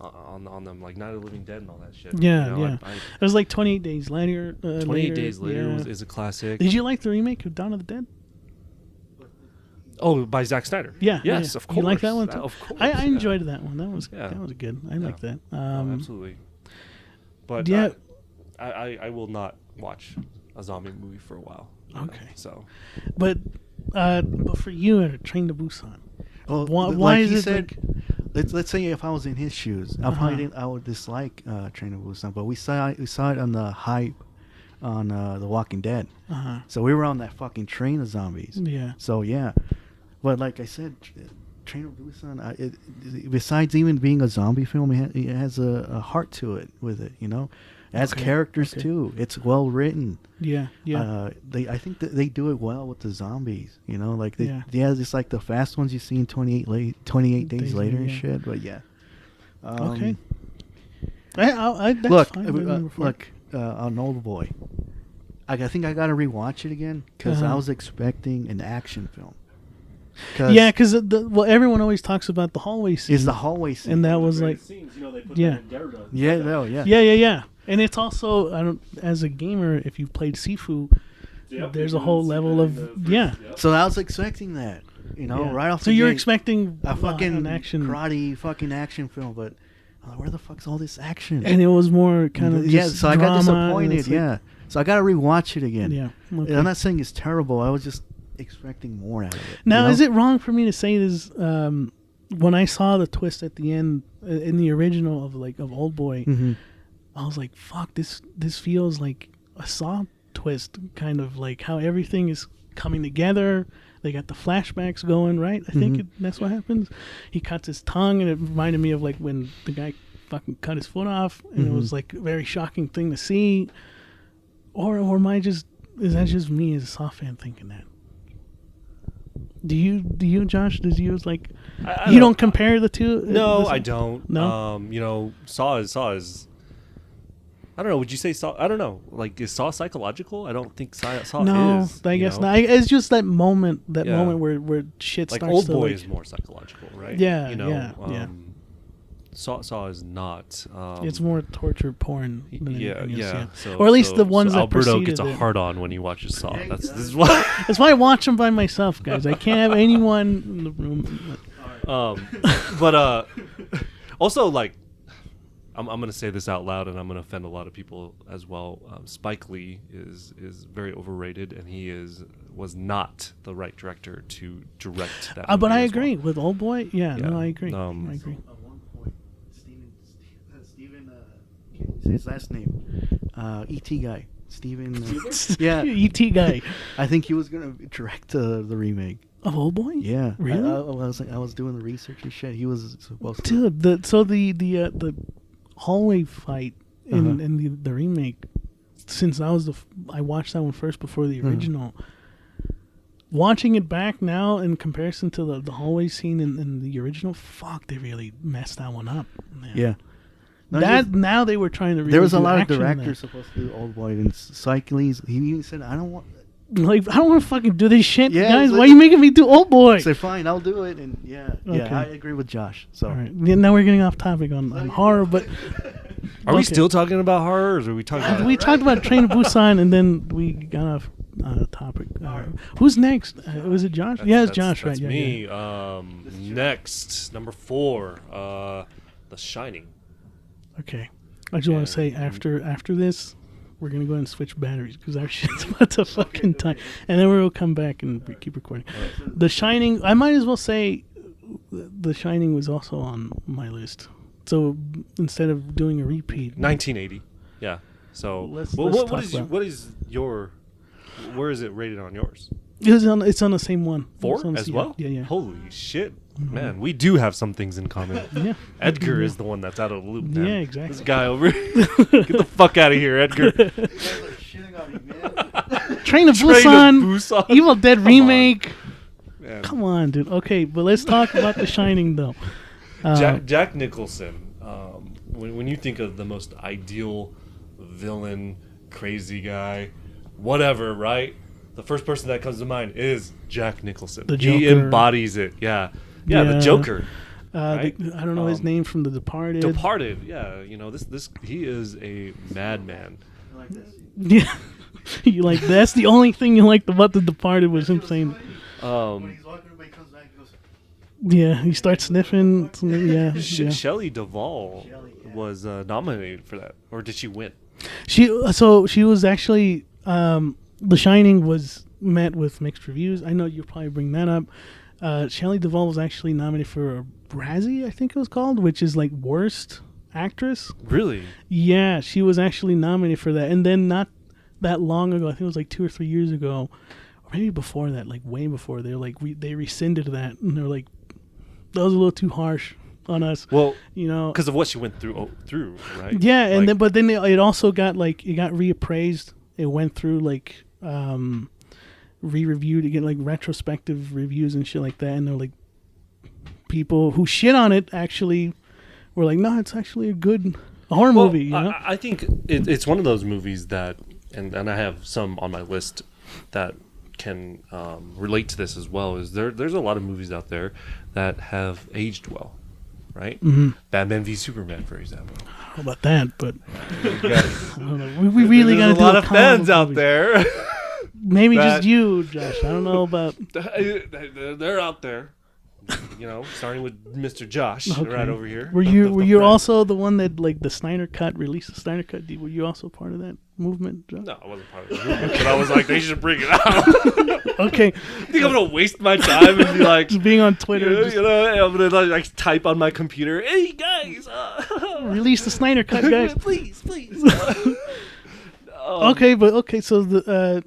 D: on them, like Night of the Living Dead and all that shit.
C: Yeah. It was like 28 Days Later.
D: 28 Days Later is a classic.
C: Did you like the remake of Dawn of the Dead?
D: Oh, by Zack Snyder.
C: Yeah.
D: Yes, of course.
C: You like that one too?
D: Of course.
C: I enjoyed that one. That was good. I like that.
D: Absolutely. But
C: yeah,
D: I will not watch a zombie movie for a while.
C: Okay.
D: So.
C: But for you, at Train to Busan.
E: Well,
C: why is it
E: said, let's say if I was in his shoes, I would dislike Train to Busan. But we saw it on the hype on The Walking Dead. So we were on that fucking train of zombies.
C: Yeah.
E: So yeah, but like I said, Train to Busan, besides even being a zombie film, it has a heart to it with it. It has characters too. It's well written.
C: Yeah.
E: I think that they do it well with the zombies. It's like the fast ones you see in 28 Days Later and shit. But yeah.
C: Okay. That's
E: look,
C: fine.
E: on Old Boy. I think I got to rewatch it again because I was expecting an action film.
C: Because everyone always talks about the hallway scene.
E: Is the hallway scene,
C: and that was like,
D: scenes, they put
C: yeah,
D: that in Daredevil.
C: Yeah. And it's also, as a gamer, if you've played Sifu, there's a whole level of
E: So I was expecting that, right off.
C: So
E: the
C: you're
E: gate,
C: expecting
E: a fucking
C: an action
E: karate fucking action film, but where the fuck's all this action?
C: And it was more kind of
E: so I got disappointed. So I gotta rewatch it again.
C: Yeah. Okay.
E: And I'm not saying it's terrible. I was just expecting more out of it.
C: Now,
E: you know?
C: is it wrong for me to say this? When I saw the twist at the end in the original of Oldboy,
E: Mm-hmm.
C: I was like, "Fuck, this feels like a Saw twist, kind of like how everything is coming together." They got the flashbacks going, right? I think that's what happens. He cuts his tongue, and it reminded me of like when the guy fucking cut his foot off, and it was like a very shocking thing to see. Or am I just? Is that just me as a Saw fan thinking that? Do you, Josh? Does you like? You don't compare the two?
D: No, I don't.
C: No.
D: Saw is. I don't know. Would you say Saw? I don't know. Like, is Saw psychological? I don't think Saw
C: no,
D: is.
C: I guess not. It's just that moment.
D: Yeah.
C: Moment where shit
D: like
C: starts to.
D: Oldboy is more psychological, right?
C: Yeah,
D: yeah. Saw is not.
C: It's more torture porn. Than
D: yeah.
C: anything else,
D: So,
C: or at least the ones that
D: Alberto
C: preceded
D: gets a
C: it.
D: hard on when he watches Saw. This is why.
C: That's why I watch them by myself, guys. I can't have anyone in the room.
D: But also, like, I'm gonna say this out loud, and I'm gonna offend a lot of people as well. Spike Lee is very overrated, and he was not the right director to direct that.
C: But I
D: as
C: agree
D: well.
C: with Oldboy. Yeah, no, I agree.
D: I
C: agree.
E: At one point, Steven, can't say his last name. E.T. guy. Steven. Yeah.
C: E.T. guy
E: I think he was gonna direct the remake.
C: of Oldboy.
E: Yeah.
C: Really?
E: I was doing the research and shit. He was supposed to.
C: Dude, the hallway fight in the remake. Since I watched that one first before the original. Watching it back now in comparison to the hallway scene in the original, fuck, they really messed that one up. Man.
E: Yeah. No,
C: Now they were trying to. Really
E: there was a
C: do
E: lot of
C: action
E: directors
C: there.
E: supposed to do Oldboy, and Spike Lee's. He even said, "I don't want."
C: Like, I don't want to fucking do this shit,
E: Yeah,
C: guys.
E: it's
C: Why
E: like-
C: are you making me do Oldboy?
E: Say, "Fine, I'll do it." And yeah,
C: Okay.
E: I agree with Josh. So
C: All right. Yeah, now we're getting off topic on horror, but
D: Are we
C: Okay.
D: still talking about horror, or are we talking about?
C: we talked about Train to Busan, and then we got off topic. Who's next? Was it Josh? Yeah, it's Josh,
D: That's
C: right?
D: me.
C: Yeah.
D: Next, number 4, The Shining.
C: Okay. I just want to say after this, we're gonna go ahead and switch batteries because our shit's about to fucking die, and then we'll come back and keep recording. The Shining. I might as well say, The Shining was also on my list. So instead of doing a repeat,
D: 1980. Yeah. So
C: Let's
D: what
C: talk
D: is
C: about-
D: what is your? Where is it rated on yours?
C: it's on the same one.
D: 4
C: It's on-
D: as well.
C: Yeah, yeah.
D: Holy shit, man! We do have some things in common.
C: Yeah.
D: Edgar is the one that's out of the loop. Man.
C: Yeah, exactly.
D: This guy over here. Get the fuck out of here, Edgar.
C: Train to
D: Train to
C: Busan,
D: Busan.
C: Evil Dead
D: Come
C: remake.
D: Man.
C: Come on, dude. Okay, but let's talk about The Shining, though.
D: Jack Nicholson. When you think of the most ideal villain, crazy guy, whatever, right? The first person that comes to mind is Jack Nicholson.
C: The
D: He
C: Joker.
D: embodies it. Yeah, the Joker. Right?
C: I don't know his name from The Departed.
D: Departed. Yeah, this he is a madman.
C: Yeah, you like that's the only thing you liked about The Departed was him saying, yeah, he starts sniffing. Yeah, yeah.
D: Shelley Duvall was nominated for that, or did she win?
C: She was actually The Shining was met with mixed reviews. I know you'll probably bring that up. Shelley Duvall was actually nominated for a Razzie, I think it was called, which is like worst actress.
D: Really?
C: Yeah, she was actually nominated for that. And then not that long ago, I think it was like 2 or 3 years ago, or maybe before that, like way before, they're like they rescinded that, and they're like, that was a little too harsh on us.
D: Well,
C: because
D: of what she went through, right?
C: Yeah, and then it also got it got reappraised. It went through like re-reviewed to get like retrospective reviews and shit like that, and they're like, people who shit on it actually were like, no, it's actually a good horror movie.
D: I think it's one of those movies that, and I have some on my list that can relate to this as well. Is there's a lot of movies out there that have aged well, right? Mm-hmm. Batman v Superman, for example.
C: How about that? But I don't know. We really got to do
D: a lot of fans out
C: movie.
D: there.
C: Maybe just you, Josh. I don't know about.
D: They're out there. starting with Mr. Josh right over here.
C: Were
D: the
C: you
D: friend.
C: also the one that like the Snyder Cut released the Snyder Cut? Were you also part of that movement, Joe?
D: No, I wasn't part of the movement, but I was like, they should bring it out.
C: Okay.
D: I think I'm gonna waste my time and be like,
C: Just being on Twitter.
D: I'm gonna like type on my computer, hey guys,
C: Release the Snyder Cut, guys.
D: please.
C: So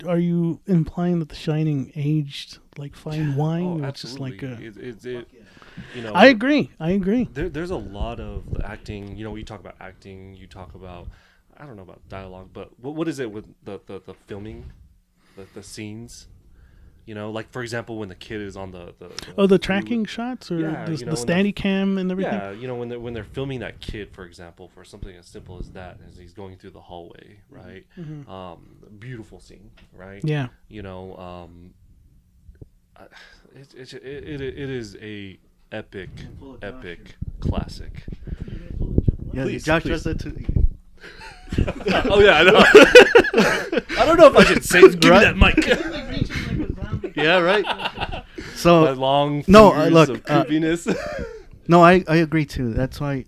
C: are you implying that The Shining aged like fine wine?
D: Oh,
C: It's just like
D: absolutely.
C: I agree.
D: There's a lot of acting. We talk about acting. You talk about, I don't know about dialogue, but what is it with the filming, the scenes? Like for example, when the kid is on the
C: tracking shots or
D: yeah,
C: the steady cam and everything.
D: Yeah, when they're filming that kid, for example, for something as simple as that, as he's going through the hallway, right? Mm-hmm. Beautiful scene, right?
C: Yeah.
D: It is a epic classic.
E: Yeah,
D: Please,
E: Josh
D: please.
E: does that too.
D: Oh yeah, I know. I don't know if I should say. Give me that mic.
E: Yeah, right. So
D: My long
E: no,
D: fingers
E: look,
D: of creepiness.
E: no, I agree too. That's why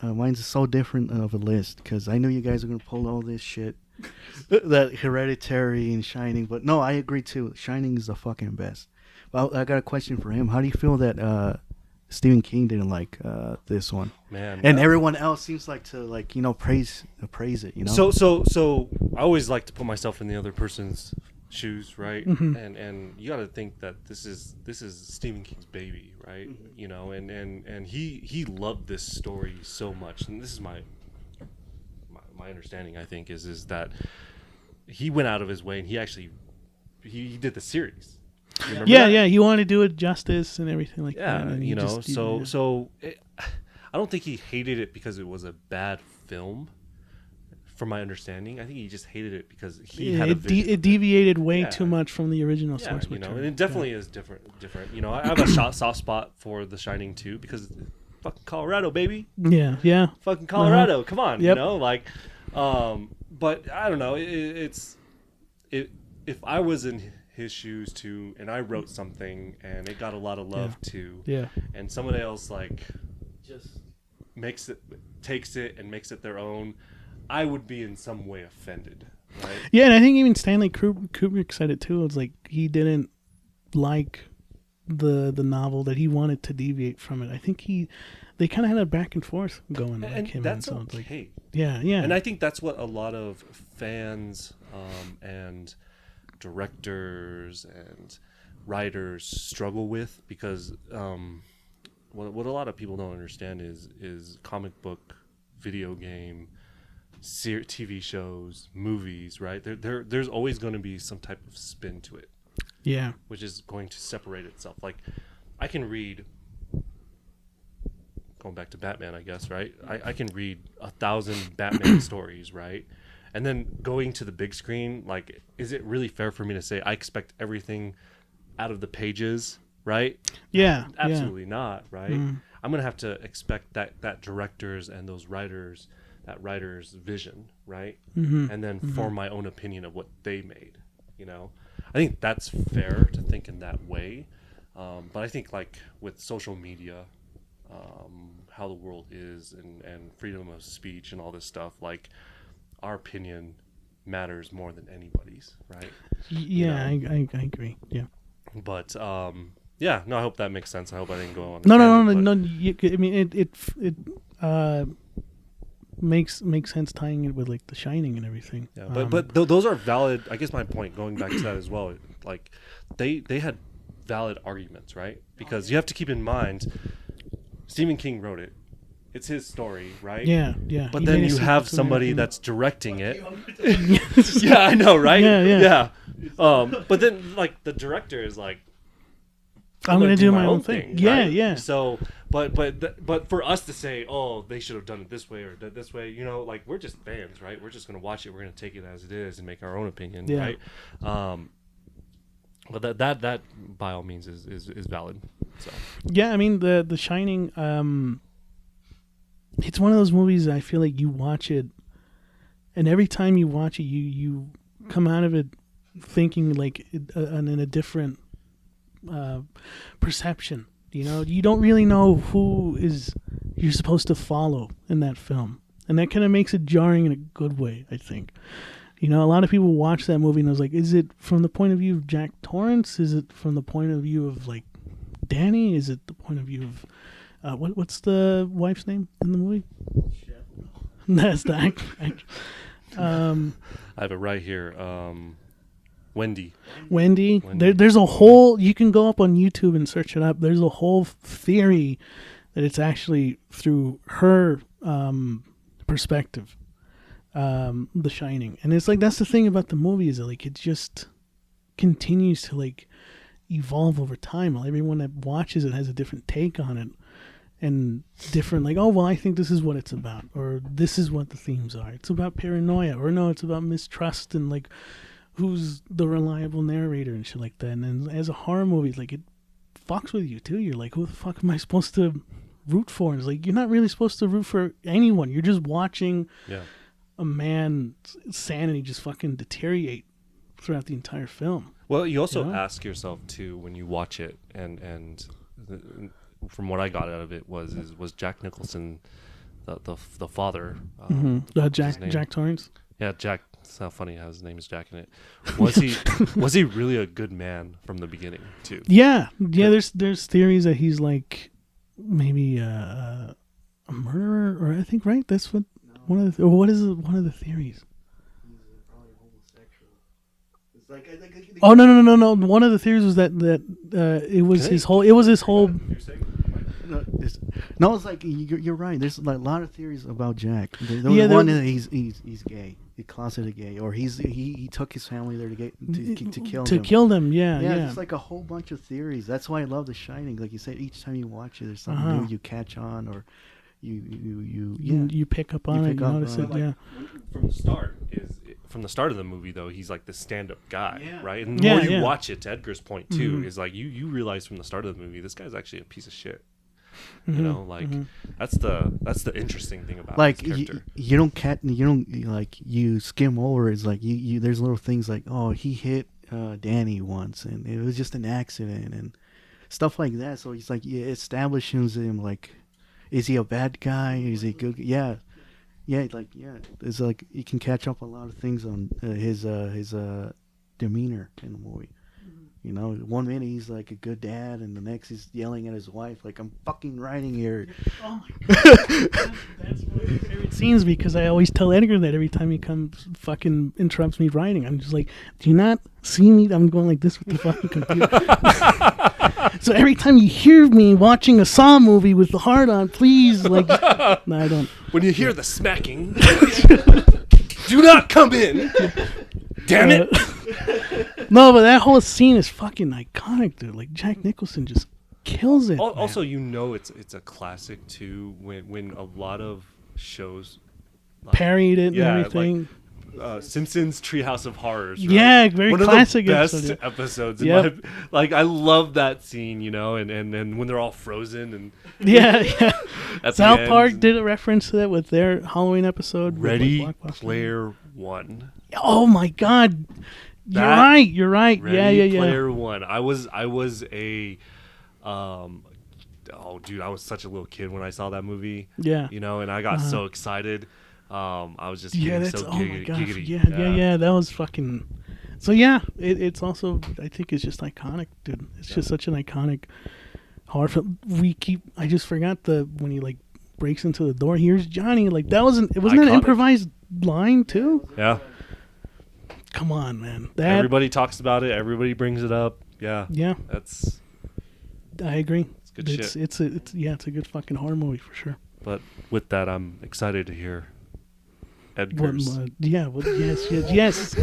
E: mine's so different of a list because I knew you guys are gonna pull all this shit, that Hereditary and Shining. But no, I agree too. Shining is the fucking best. Well, I got a question for him. How do you feel that Stephen King didn't like this one?
D: Man,
E: and everyone else seems like to praise it.
D: So I always like to put myself in the other person's shoes, right?
C: Mm-hmm.
D: And you got to think that this is Stephen King's baby, right? Mm-hmm. And he loved this story so much, and this is my understanding. I think is that he went out of his way and he actually he did the series.
C: Yeah, he wanted to do it justice and everything like that.
D: And I don't think he hated it because it was a bad film. From my understanding, I think he just hated it because he had a vision.
C: It deviated way too much from the original source material.
D: And it definitely is different. I have a soft spot for The Shining too because fucking Colorado, baby.
C: Yeah.
D: Fucking Colorado. Come on,
C: Yep.
D: But I don't know. If I was in his shoes too, and I wrote something and it got a lot of love too, and someone else just takes it and makes it their own, I would be in some way offended, right?
C: Yeah, and I think even Stanley Kubrick said it too. It's like he didn't like the novel, that he wanted to deviate from it. I think they kind of had a back and forth going.
D: And that's okay.
C: Yeah.
D: And I think that's what a lot of fans and directors and writers struggle with, because what a lot of people don't understand is comic book, video game, TV shows, movies, right? There's always going to be some type of spin to it.
C: Yeah.
D: Which is going to separate itself. Like, I can read, going back to Batman, I guess, right? I can read 1,000 Batman stories, right? And then going to the big screen, like, is it really fair for me to say I expect everything out of the pages, right?
C: Yeah.
D: Absolutely not, right? I'm going to have to expect that directors and those writers, that writer's vision, right? And then form my own opinion of what they made, I think that's fair to think in that way. But I think, like, with social media, how the world is, and freedom of speech and all this stuff, like, our opinion matters more than anybody's, right?
C: Yeah, I agree. Yeah.
D: But I hope that makes sense. I hope I didn't go on.
C: No. I mean, it makes sense tying it with like The Shining and everything.
D: Yeah, but those are valid. I guess my point, going back to that as well, like they had valid arguments, right? Because you have to keep in mind, Stephen King wrote it. It's his story, right?
C: Yeah.
D: But then you have somebody that's directing it. Yeah, I know, right?
C: Yeah.
D: But then, like, the director is like,
C: I'm going to do my own thing.
D: Right?
C: Yeah.
D: So, but for us to say, oh, they should have done it this way or this way, like, we're just fans, right? We're just going to watch it. We're going to take it as it is and make our own opinion, right? But that by all means is valid. So.
C: Yeah, I mean, the Shining. It's one of those movies that I feel like you watch it, and every time you watch it, you come out of it thinking like in a different perception. You know, you don't really know who is you're supposed to follow in that film, and that kind of makes it jarring in a good way, I think. You know, a lot of people watch that movie and I was like, is it from the point of view of Jack Torrance? Is it from the point of view of like Danny? Is it the point of view of what's the wife's name in the movie? That's the actor.
D: I have it right here. Wendy.
C: There's a whole, you can go up on YouTube and search it up. There's a whole theory that it's actually through her perspective, The Shining. And it's like, that's the thing about the movie, is that like it just continues to like evolve over time. Everyone that watches it has a different take on it, and different, like, oh, well, I think this is what it's about, or this is what the themes are. It's about paranoia, or no, it's about mistrust, and like who's the reliable narrator and shit like that. And then as a horror movie, like, it fucks with you too. You're like, who the fuck am I supposed to root for? And it's like, you're not really supposed to root for anyone. You're just watching a man's sanity just fucking deteriorate throughout the entire film.
D: Well, you also ask yourself too when you watch it, and from what I got out of it was Jack Nicholson the father?
C: Jack Torrance.
D: Yeah, Jack. It's not funny how his name is Jack in it. Was he really a good man from the beginning too?
C: Yeah. There's theories that he's like maybe a murderer, or I think, right? That's what one of the theories.
E: He's probably homosexual. It's like
C: oh no! One of the theories was that it was his whole.
E: No, it's like you're right. There's like a lot of theories about Jack. One that he's gay, he closeted gay, or he took his family there to kill them.
C: To kill them, yeah.
E: It's like a whole bunch of theories. That's why I love The Shining. Like you said, each time you watch it, there's something new you catch on, or you
C: pick up on it. You notice it,
D: like,
C: yeah.
D: From the start of the movie, though, he's like the stand-up guy, right? And the
C: Yeah,
D: more you
C: yeah.
D: watch it, to Edgar's point too, is like you realize from the start of the movie, this guy's actually a piece of shit. You know, like that's the interesting thing about
E: like
D: his character.
E: You skim over. It's like you there's little things like, oh, he hit Danny once and it was just an accident and stuff like that. So he's like, it establishes him like, is he a bad guy? Is he good? Yeah. It's like you can catch up a lot of things on his demeanor in the movie. You know, one minute he's like a good dad, and the next he's yelling at his wife like, "I'm fucking writing here."
C: Oh my god, that's one of my favorite scenes, because I always tell Edgar that every time he comes fucking interrupts me writing. I'm just like, do you not see me? I'm going like this with the fucking computer. So every time you hear me watching a Saw movie with the heart on, please, like, no, I don't.
D: When you hear the smacking, do not come in. Damn it.
C: No, but that whole scene is fucking iconic, dude. Like, Jack Nicholson just kills it.
D: Also, you know, it's a classic too when a lot of shows like,
C: parried it and everything.
D: Like, Simpsons Treehouse of Horrors. Right?
C: Yeah, very
D: one
C: classic
D: of the best
C: episode,
D: episodes.
C: Yep.
D: Like, I love that scene, you know, and when they're all frozen and
C: yeah. South Park
D: end,
C: did a reference to that with their Halloween episode.
D: Ready
C: with, like,
D: Player One.
C: Oh my god. You're right.
D: Ready Player One. I was a I was such a little kid when I saw that movie.
C: Yeah.
D: You know, and I got so excited. I was just getting so giggity.
C: Yeah, that was fucking. So yeah, it's also, I think it's just iconic, dude. It's just such an iconic horror film. I just forgot when he like breaks into the door. Here's Johnny. Like, wasn't that an improvised line too?
D: Yeah.
C: Come on, man.
D: Everybody talks about it. Everybody brings it up. Yeah.
C: Yeah. I agree.
D: It's good shit.
C: It's a good fucking horror movie for sure.
D: But with that, I'm excited to hear Edgar's.
C: Yes.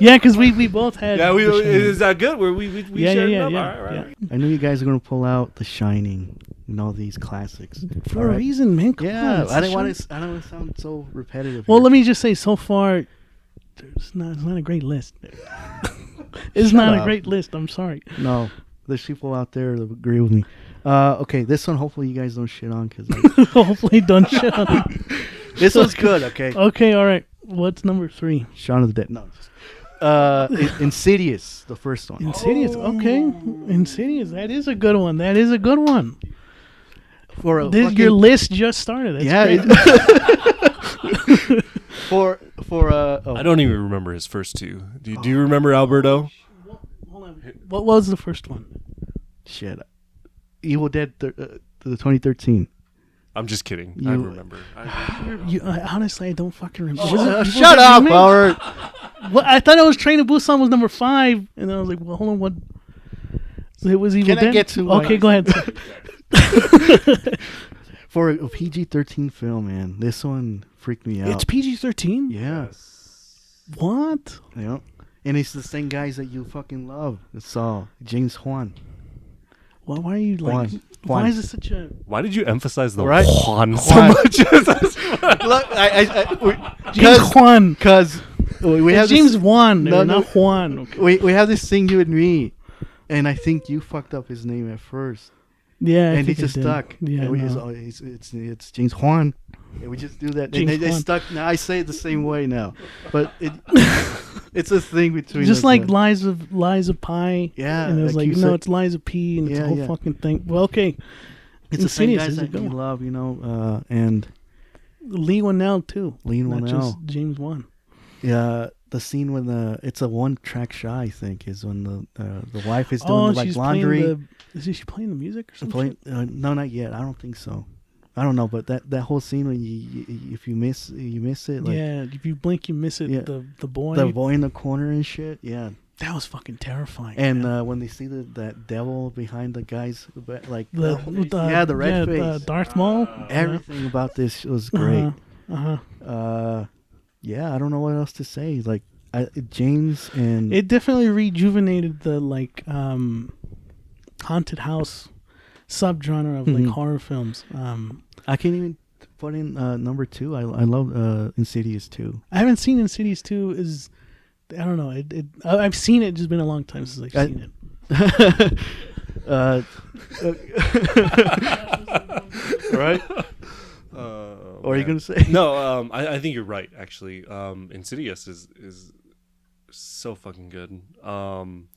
C: Yeah, because we both had.
D: Yeah, is that good? We shared it up?
C: Yeah.
D: All right.
E: I knew you guys were gonna pull out The Shining and all these classics
C: for a reason, man. Come on,
E: I don't want to sound so repetitive.
C: Well, let me just say, so far, it's not a great list. It's not a great list. I'm sorry.
E: No, there's people out there that agree with me. Okay, this one hopefully you guys don't shit on, because
C: hopefully don't shit on.
E: This one's good. Okay.
C: Okay. All right. What's number 3?
E: Shaun of the Dead. No. Insidious, the first one.
C: Insidious. Okay. Insidious. That is a good one. That is a good one.
E: For a
C: Your list just started. That's
E: yeah.
C: great.
E: For
D: I don't even remember his first two. Do you remember Alberto?
C: Hold on. What was the first one?
E: shit. Evil Dead the 2013.
D: I'm just kidding. I remember.
C: Honestly, I don't fucking remember.
E: Shut up, Howard.
C: Well, I thought it was Train to Busan was number 5, and I was like, well, hold on, what? It was Evil Dead.
E: Can I get to
C: Okay, go ahead.
E: For a PG-13 film, man, this one freaked me out.
C: It's PG-13?
E: Yeah.
C: What?
E: Yeah. And it's the same guys that you fucking love. It's James Wan.
C: Well, why are you like?
E: Juan.
C: Why is it such a?
D: Why did you emphasize the
E: Right?
D: Juan so
E: Juan.
D: much?
E: Look,
C: James Wan.
E: Because we have
C: James
E: this,
C: Wan,
E: No,
C: not Juan. Okay.
E: we have this thing, you and me, and I think you fucked up his name at first.
C: Yeah,
E: And it just stuck.
C: Yeah,
E: And
C: no.
E: it's James Juan. And we just do that.
C: James
E: And they
C: Juan.
E: stuck. Now I say it the same way now, but it's a thing between
C: Just
E: us,
C: like
E: man.
C: Lies of Pi.
E: Yeah,
C: and it was
E: like
C: like
E: you
C: no,
E: said-
C: it's Lies of P, and it's
E: Yeah,
C: a whole
E: yeah.
C: fucking thing. Well, okay,
E: It's the same
C: Insidious
E: guys
C: is a
E: that
C: good
E: you
C: one.
E: love, you know, and
C: Lee Whannell too.
E: Lee
C: not
E: Whannell.
C: just James Wan.
E: yeah, the scene when it's a one-track shot, I think, is when the wife is doing like
C: she's
E: laundry.
C: playing is she playing the music or something?
E: No, not yet. I don't think so. I don't know, but that whole scene when you if you miss it, like
C: Yeah, if you blink, you miss it.
E: Yeah.
C: The boy.
E: the boy in the corner and shit. Yeah,
C: That was fucking terrifying.
E: and
C: man.
E: when they see that devil behind the guy's like
C: the
E: red face.
C: Darth Maul.
E: Everything about this was great.
C: Uh-huh.
E: Yeah, I don't know what else to say. Like James and
C: It definitely rejuvenated the haunted house subgenre of like horror films.
E: I can't even put in number 2. I love Insidious 2.
C: I haven't seen Insidious 2. I don't know. I've seen it. It's just been a long time since I've seen it.
E: Right? What are you gonna say?
D: No, I think you're right. Actually, Insidious is so fucking good.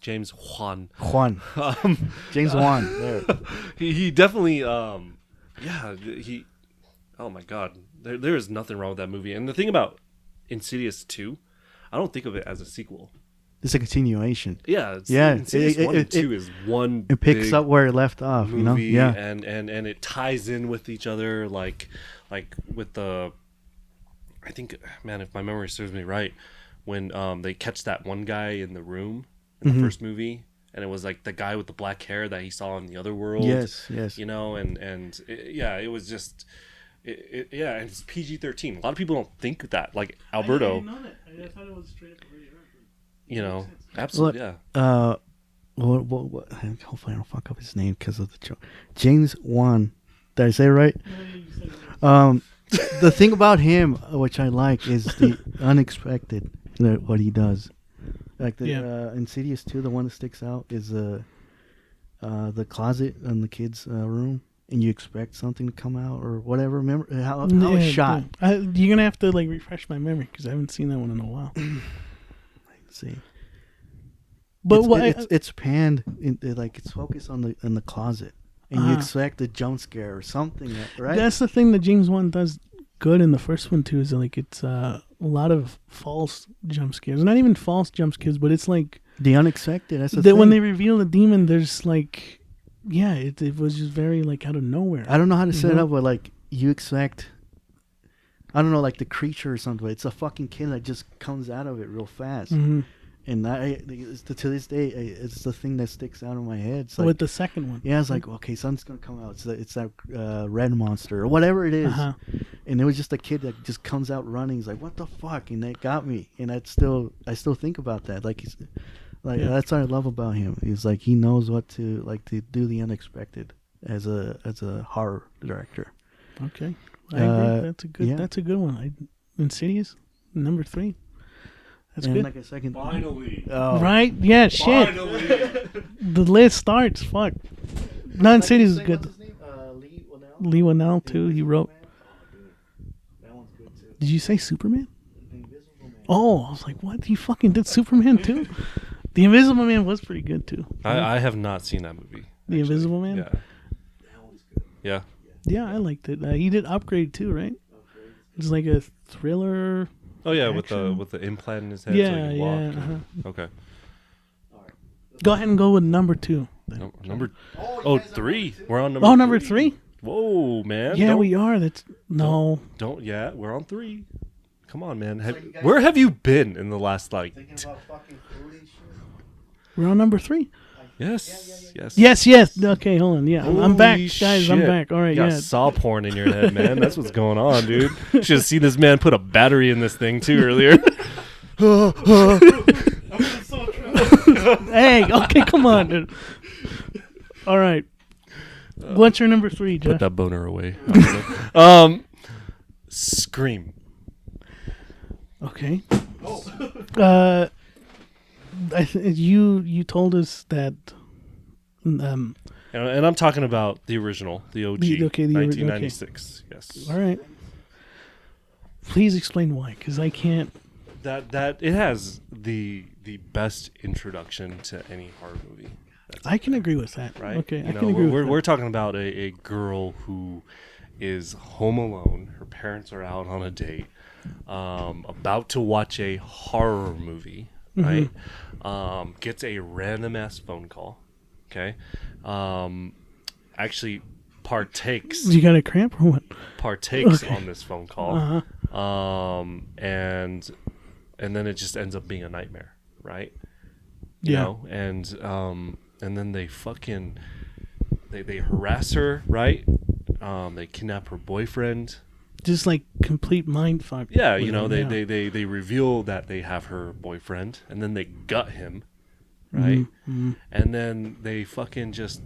D: James Wan.
E: James Wan. There.
D: He definitely. He. Oh my God, there is nothing wrong with that movie. And the thing about Insidious 2, I don't think of it as a sequel.
E: It's a continuation.
D: Yeah, Insidious 1 and 2 is one.
E: It picks
D: big
E: up where it left off.
D: movie,
E: You know. Yeah.
D: and it ties in with each other, like with the. I think, man, if my memory serves me right, when they catch that one guy in the room in the first movie, and it was like the guy with the black hair that he saw in the other world.
E: Yes.
D: You know, and it was just. And it's PG-13. A lot of people don't think that. Like Alberto,
C: I didn't know that. I thought it was straight up rated R.
D: you know, absolutely,
E: Look,
D: yeah.
E: What, hopefully I don't fuck up his name because of the joke. James Wan. Did I say it right? The thing about him, which I like, is the unexpected. What he does, like the Insidious 2, the one that sticks out is the closet in the kids' room, and you expect something to come out or whatever. Remember how it's shot?
C: You're gonna have to like refresh my memory because I haven't seen that one in a while.
E: Let's see.
C: But
E: it's panned like it's focused on the closet, and you expect a jump scare or something, right?
C: That's the thing that James Wan does good in the first one too. Is like it's a lot of false jump scares. Not even false jump scares, but it's like
E: the unexpected. That's the
C: that
E: thing.
C: when they reveal the demon, there's like, it was just very like out of nowhere.
E: I don't know how to set it up, but like you expect. I don't know, like the creature or something. It's a fucking kid that just comes out of it real fast.
C: Mm-hmm.
E: And to this day, it's the thing that sticks out in my head. It's like,
C: With the second one,
E: yeah, it's like, okay, something's gonna come out. It's that red monster or whatever it is. And it was just a kid that just comes out running. He's like, what the fuck? And that got me. And I still think about that. Like that's what I love about him. He's like he knows what to do the unexpected as a horror director.
C: Okay, I agree. That's a good one. Insidious, number 3. That's
E: and
C: good.
E: like a second.
D: Finally.
E: Oh.
C: Right? Yeah. Shit.
D: Finally.
C: The list starts. Fuck. Non-Cities is good.
E: What's his name?
C: Lee Whannell too. He wrote.
E: That one's good too.
C: Did you say Superman?
E: The Invisible Man.
C: Oh, I was like, what? He fucking did Superman too? The Invisible Man was pretty good too.
D: I have not seen that movie.
C: The Invisible Man?
D: Yeah. Yeah.
C: Yeah, I liked it. He did Upgrade too, right? It's like a thriller.
D: Oh yeah,
C: action.
D: with the implant in his head.
C: Yeah,
D: so he can walk
C: yeah.
D: and- Okay.
C: Go ahead and go with number 2.
D: No, number. Oh, 3. We're on number.
C: Oh, number 3?
D: Whoa, man.
C: Yeah,
D: Don't-
C: we are. That's no.
D: Don't. Yeah, we're on 3. Come on, man. Where have you been in the last like?
C: We're on number 3.
D: Yes.
C: Yes. Okay, hold on. Yeah, I'm back,
D: Holy
C: guys. I'm
D: shit.
C: back. All right,
D: You got
C: yeah.
D: saw porn in your head, man. That's what's going on, dude. Should have seen this man put a battery in this thing too earlier.
C: Hey, okay, come on, dude. All right. What's your number 3, Jeff?
D: Put that boner away. Scream.
C: Okay. You told us that.
D: And I'm talking about the original, the OG,
C: The
D: 1996. Yes.
C: All right. Please explain why, because I can't.
D: That it has the best introduction to any horror movie.
C: I can agree with that.
D: Right?
C: Okay,
D: You
C: I
D: know,
C: can agree
D: we're,
C: with
D: we're talking about a girl who is home alone. Her parents are out on a date, about to watch a horror movie, right? Gets a random ass phone call. Okay. Actually partakes
C: that. You got a cramp or what?
D: on this phone call. And then it just ends up being a nightmare, right? You know? And then they fucking they harass her, right? They kidnap her boyfriend.
C: Just like complete mind fuck.
D: Yeah,
C: with
D: you know,
C: her,
D: they reveal that they have her boyfriend, and then they gut him, right? And then they fucking just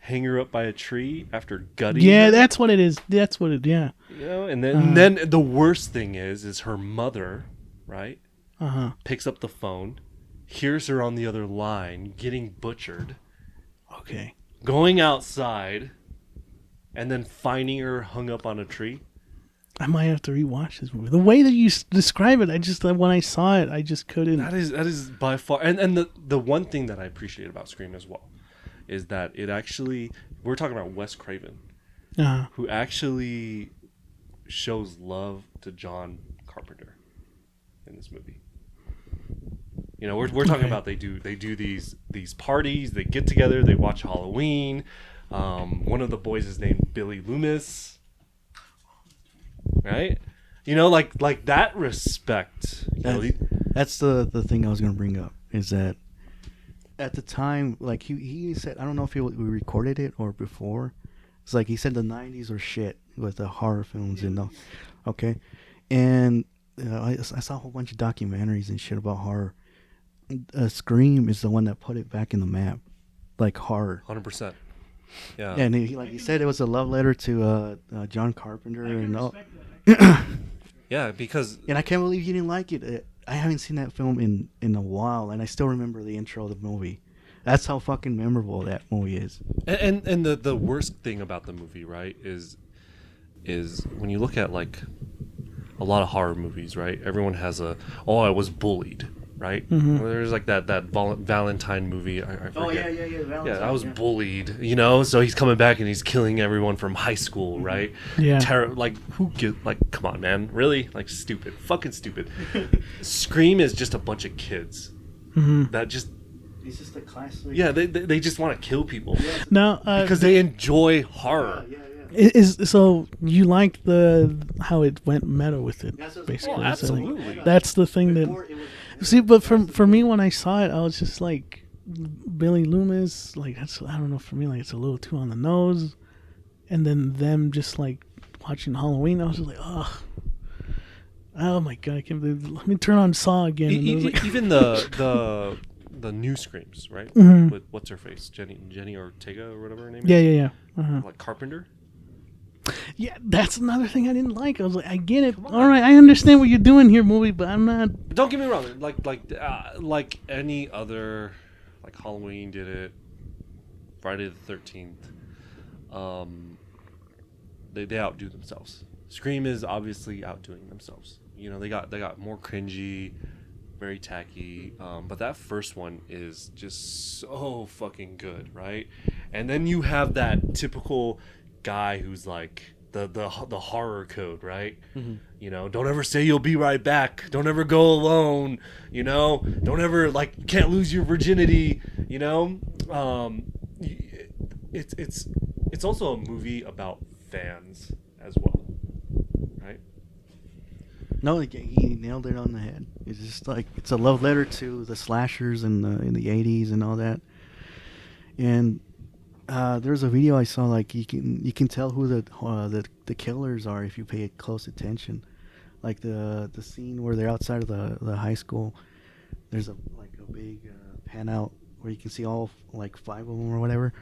D: hang her up by a tree after gutting
C: Yeah,
D: her.
C: that's what it is. That's what it. Yeah.
D: You know, and then the worst thing is her mother, right? Picks up the phone, hears her on the other line getting butchered,
C: Okay.
D: going outside, and then finding her hung up on a tree.
C: I might have to rewatch this movie. The way that you describe it, when I saw it, I just couldn't.
D: That is by far, and the one thing that I appreciate about Scream as well is that it actually, we're talking about Wes Craven, who actually shows love to John Carpenter in this movie. You know, we're talking about they do these parties, they get together, they watch Halloween. One of the boys is named Billy Loomis, right? You know, like that respect.
E: That's the thing I was gonna bring up, is that at the time, like he said, I don't know if we recorded it or before. It's like he said the 90s were shit with the horror films and the, okay, and I saw a whole bunch of documentaries and shit about horror. Scream is the one that put it back in the map, like horror.
D: 100%. Yeah.
E: And he said it was a love letter to John Carpenter and all.
D: Yeah, because
E: And I can't believe you didn't like it. I haven't seen that film in a while, and I still remember the intro of the movie. That's how fucking memorable that movie is.
D: and the worst thing about the movie, right, is when you look at like a lot of horror movies, right? Everyone has I was bullied, right? There's like that Valentine movie. I forget.
E: Valentine,
D: yeah, I was bullied, you know. So he's coming back and he's killing everyone from high school, right?
C: Yeah.
D: Like come on, man, really? Like stupid, fucking stupid. Scream is just a bunch of kids that just.
E: It's just a classic.
D: Yeah, they just want to kill people
C: Now,
D: because they enjoy horror.
C: so you like how it went meta with it, basically.
D: Oh,
C: So, like,
D: absolutely.
C: that's the thing that. See, but for me, when I saw it, I was just like, Billy Loomis, like I don't know, for me, like it's a little too on the nose, and then them just like watching Halloween, I was just like, oh my god, I can't believe. Let me turn on Saw again. And it was like,
D: Even the new Screams, right? With what's her face, Jenny Ortega or whatever her name is.
C: yeah.
D: Like Carpenter.
C: Yeah, that's another thing I didn't like. I was like, I get it. All right, I understand what you're doing here, movie, but I'm not.
D: Don't get me wrong. Like any other, like Halloween did it, Friday the 13th. They outdo themselves. Scream is obviously outdoing themselves. You know, they got more cringy, very tacky. But that first one is just so fucking good, right? And then you have that typical guy who's like the horror code, right? Mm-hmm. You know, don't ever say you'll be right back. Don't ever go alone. You know, don't ever like you can't lose your virginity. You know, it's also a movie about fans as well, right?
E: No, he nailed it on the head. It's just like it's a love letter to the slashers in the 80s and all that. And there's a video I saw like you can tell who the killers are if you pay close attention. Like the scene where they're outside of the high school. There's a big pan out where you can see all like 5 of them or whatever.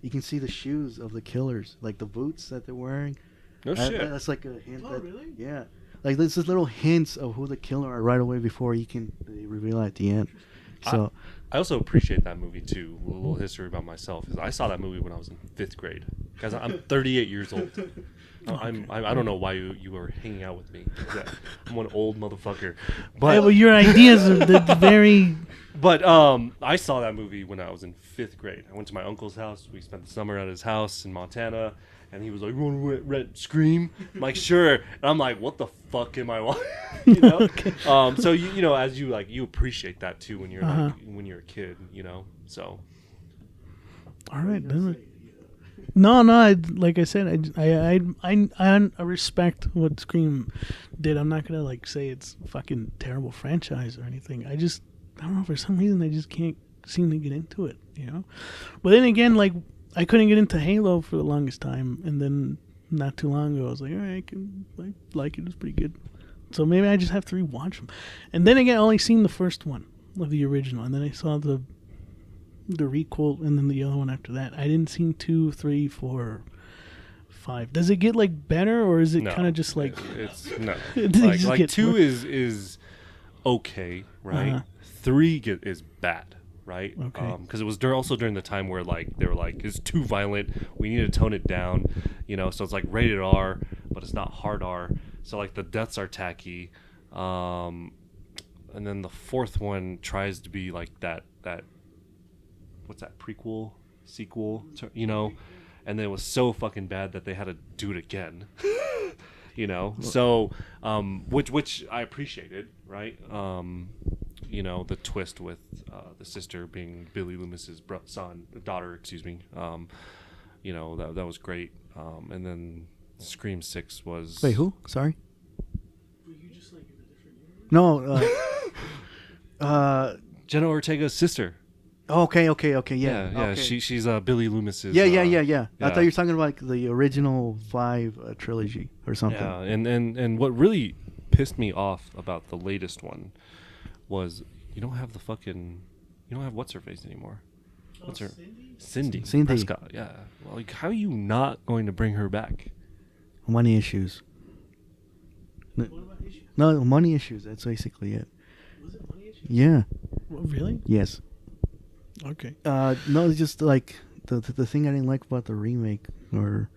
E: You can see the shoes of the killers, like the boots that they're wearing.
D: No shit.
E: That's like a hint.
C: Oh, really?
E: Yeah. Like there's just little hints of who the killer are right away before they reveal at the end. So
D: I also appreciate that movie too. A little history about myself is I saw that movie when I was in 5th grade. Guys, I'm 38 years old. I don't know why you were hanging out with me. I'm one old motherfucker. But
C: yeah, well, your ideas are the very.
D: But I saw that movie when I was in 5th grade. I went to my uncle's house. We spent the summer at his house in Montana. And he was like, "You want to rent Scream?" I'm like, "Sure." And I'm like, "What the fuck am I watching?" You know.
C: Okay.
D: So you know, as you like, you appreciate that too when you're like, when you're a kid, you know. So.
C: All right. No. Like I said, I respect what Scream did. I'm not gonna like say it's a fucking terrible franchise or anything. I don't know, for some reason I just can't seem to get into it, you know. But then again, like I couldn't get into Halo for the longest time, and then not too long ago I was like, all right, I like it. It's pretty good. So maybe I just have to rewatch them. And then again, I only seen the first one of the original, and then I saw the requel, and then the other one after that. I didn't see 2, 3, 4, 5. Does it get like better, or is it kind of just like
D: it's no
C: it
D: like 2 is okay, right? 3 is bad. Right?
C: Okay.
D: Because it was also during the time where like they were like it's too violent. We need to tone it down, you know. So it's like rated R, but it's not hard R. So like the deaths are tacky, and then the 4th one tries to be like that what's that prequel, sequel, you know, and then it was so fucking bad that they had to do it again. You know, so which I appreciated, right? You know, the twist with the sister being Billy Loomis's daughter, excuse me. You know, that was great. And then Scream 6 was...
E: Wait, who? Sorry? Were you just like in a different universe? No.
D: Jenna Ortega's sister.
E: Okay, yeah.
D: Yeah.
E: Okay.
D: She's Billy Loomis's...
E: Yeah. I thought you were talking about like the original 5 trilogy or something.
D: Yeah, and what really pissed me off about the latest one was you don't have what's her face anymore. What's her Cindy Prescott. Yeah. Well, like, how are you not going to bring her back?
E: Money issues.
C: What about issues?
E: No, money issues. That's basically it.
C: Was it money issues?
E: Yeah.
C: Well, really?
E: Yes.
C: Okay.
E: No, it's just like the thing I didn't like about the remake or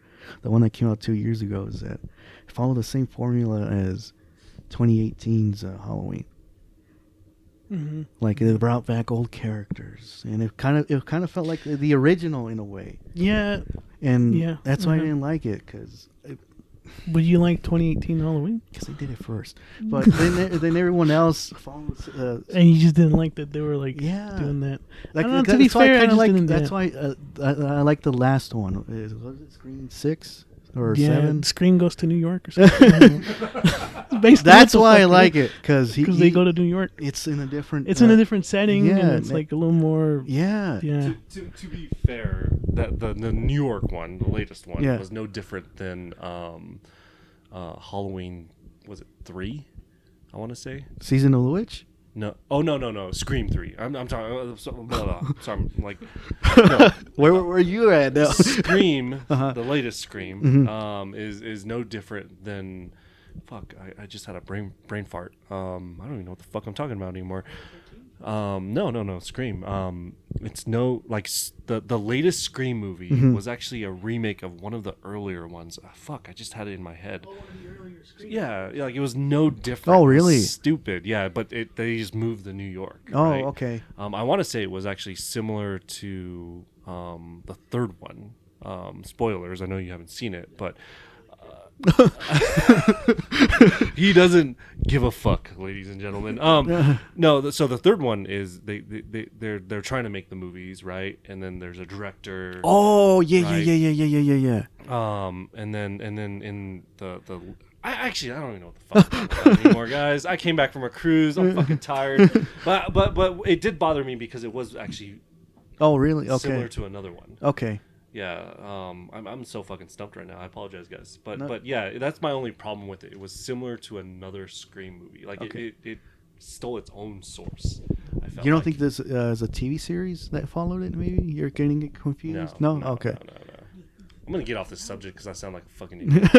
E: the one that came out 2 years ago is that it followed the same formula as 2018's Halloween.
C: Mm-hmm.
E: Like they brought back old characters, and it kind of felt like the original in a way.
C: Yeah.
E: And that's why I didn't like it, because.
C: Would you like 2018 Halloween?
E: Because they did it first, but then everyone else follows.
C: And you just didn't like that they were like doing that.
E: Like,
C: I don't know, to be fair, I just didn't.
E: That's why I like the last one. Was it Scream 6 or 7?
C: Scream goes to New York or something.
E: That's why I like it, because
C: they go to New York.
E: It's in a different.
C: It's in a different setting. Yeah, and it's like a little more.
E: Yeah.
D: To be fair, that the New York one, the latest one, was no different than Halloween. Was it 3? I want to say
E: Season of the Witch.
D: No. Oh no. Scream 3. I'm talking. Sorry. I'm like. No.
E: Where you at now?
D: Scream, the latest Scream, is no different than. Fuck! I just had a brain fart. I don't even know what the fuck I'm talking about anymore. No. Scream. It's no like the latest Scream movie was actually a remake of one of the earlier ones. Fuck! I just had it in my head.
C: Oh, one of the earlier
D: Yeah, like it was no different.
E: Oh, really?
D: It was stupid. Yeah, but they just moved to New York.
E: Oh,
D: right?
E: okay.
D: I want to say it was actually similar to the third one. Spoilers. I know you haven't seen it, but he doesn't give a fuck, ladies and gentlemen. No. So the third one is they're trying to make the movies, right? And then there's a director.
E: Oh, yeah.
D: And then in the I don't even know what the fuck I'm talking about anymore, guys. I came back from a cruise. I'm fucking tired. But it did bother me because it was actually
E: Oh, really? Okay.
D: similar to another one.
E: Okay.
D: Yeah, I'm so fucking stumped right now. I apologize, guys, but
E: No.
D: but yeah, that's my only problem with it. It was similar to another Scream movie. Like
E: Okay.
D: it stole its own source. I felt
E: You don't
D: like.
E: think this is a TV series that followed it? Maybe you're getting it confused. No. Okay.
D: No. I'm gonna get off this subject because I sound like a fucking idiot.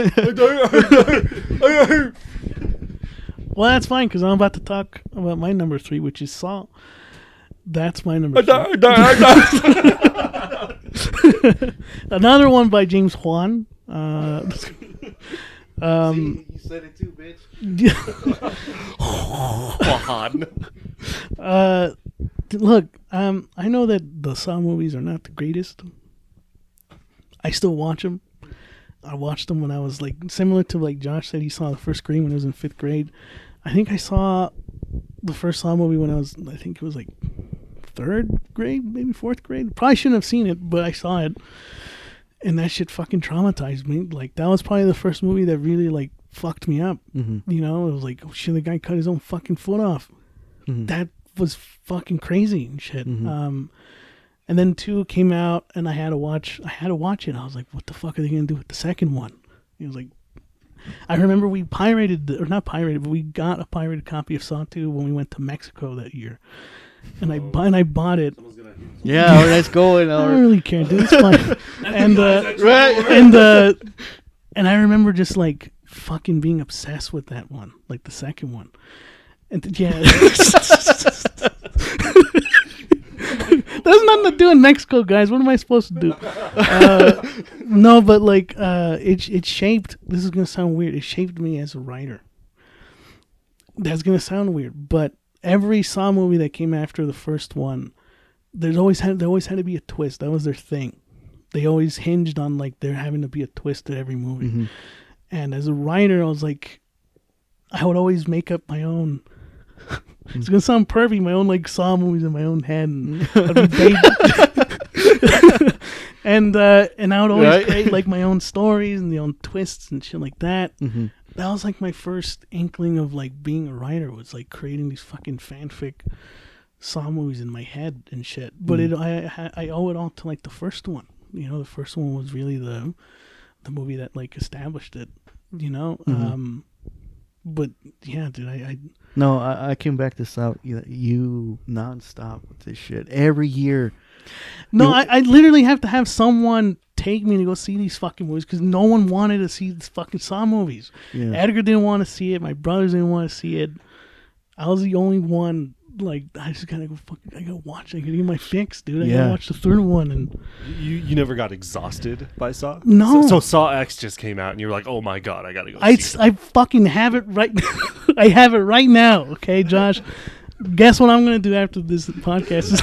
C: Well, that's fine because I'm about to talk about my number 3, which is Saw. That's my number 3. Another one by James Wan.
E: See, you said it too, bitch.
C: Look, I know that the Saw movies are not the greatest. I still watch them. I watched them when I was like, similar to like Josh said, he saw the first Scream when he was in 5th grade. I think I saw the first Saw movie when I think it was like 3rd grade, maybe 4th grade. Probably shouldn't have seen it, but I saw it. And that shit fucking traumatized me. Like, that was probably the first movie that really, like, fucked me up.
E: Mm-hmm.
C: You know, it was like, oh shit, the guy cut his own fucking foot off.
E: Mm-hmm.
C: That was fucking crazy and shit.
E: Mm-hmm.
C: And then 2 came out, and I had to watch it. I was like, what the fuck are they going to do with the second one? It was like, I remember we not pirated, but we got a pirated copy of Saw 2 when we went to Mexico that year. And I bought it.
E: Yeah, let's go.
C: I don't really care, dude. It's fine. And I remember just like fucking being obsessed with that one, like the second one. And yeah, there's nothing to do in Mexico, guys. What am I supposed to do? No, but like it shaped. This is gonna sound weird. It shaped me as a writer. That's gonna sound weird, but every Saw movie that came after the first one, there always had to be a twist. That was their thing. They always hinged on like there having to be a twist at every movie.
E: Mm-hmm. And
C: as a writer, I was like, I would always make up my own. It's gonna sound pervy, my own like Saw movies in my own head, and I'd be and I would always create like my own stories and the own twists and shit like that.
E: Mm-hmm.
C: That was like my first inkling of like being a writer, was like creating these fucking fanfic Saw movies in my head and shit. But I owe it all to like the first one. You know, the first one was really the movie that like established it. You know, but yeah, dude,
E: I came back to South. You nonstop with this shit every year.
C: No, I literally have to have someone take me to go see these fucking movies because no one wanted to see these fucking Saw movies.
E: Yeah.
C: Edgar didn't want to see it. My brothers didn't want to see it. I was the only one. Like, I just gotta go I gotta watch it. I gotta get my fix, dude. I gotta watch the third one. And
D: you never got exhausted by Saw?
C: No.
D: So Saw X just came out, and you were like, oh my god, I gotta go see it.
C: I fucking have it right. I have it right now. Okay, Josh. Guess what I'm gonna do after this podcast?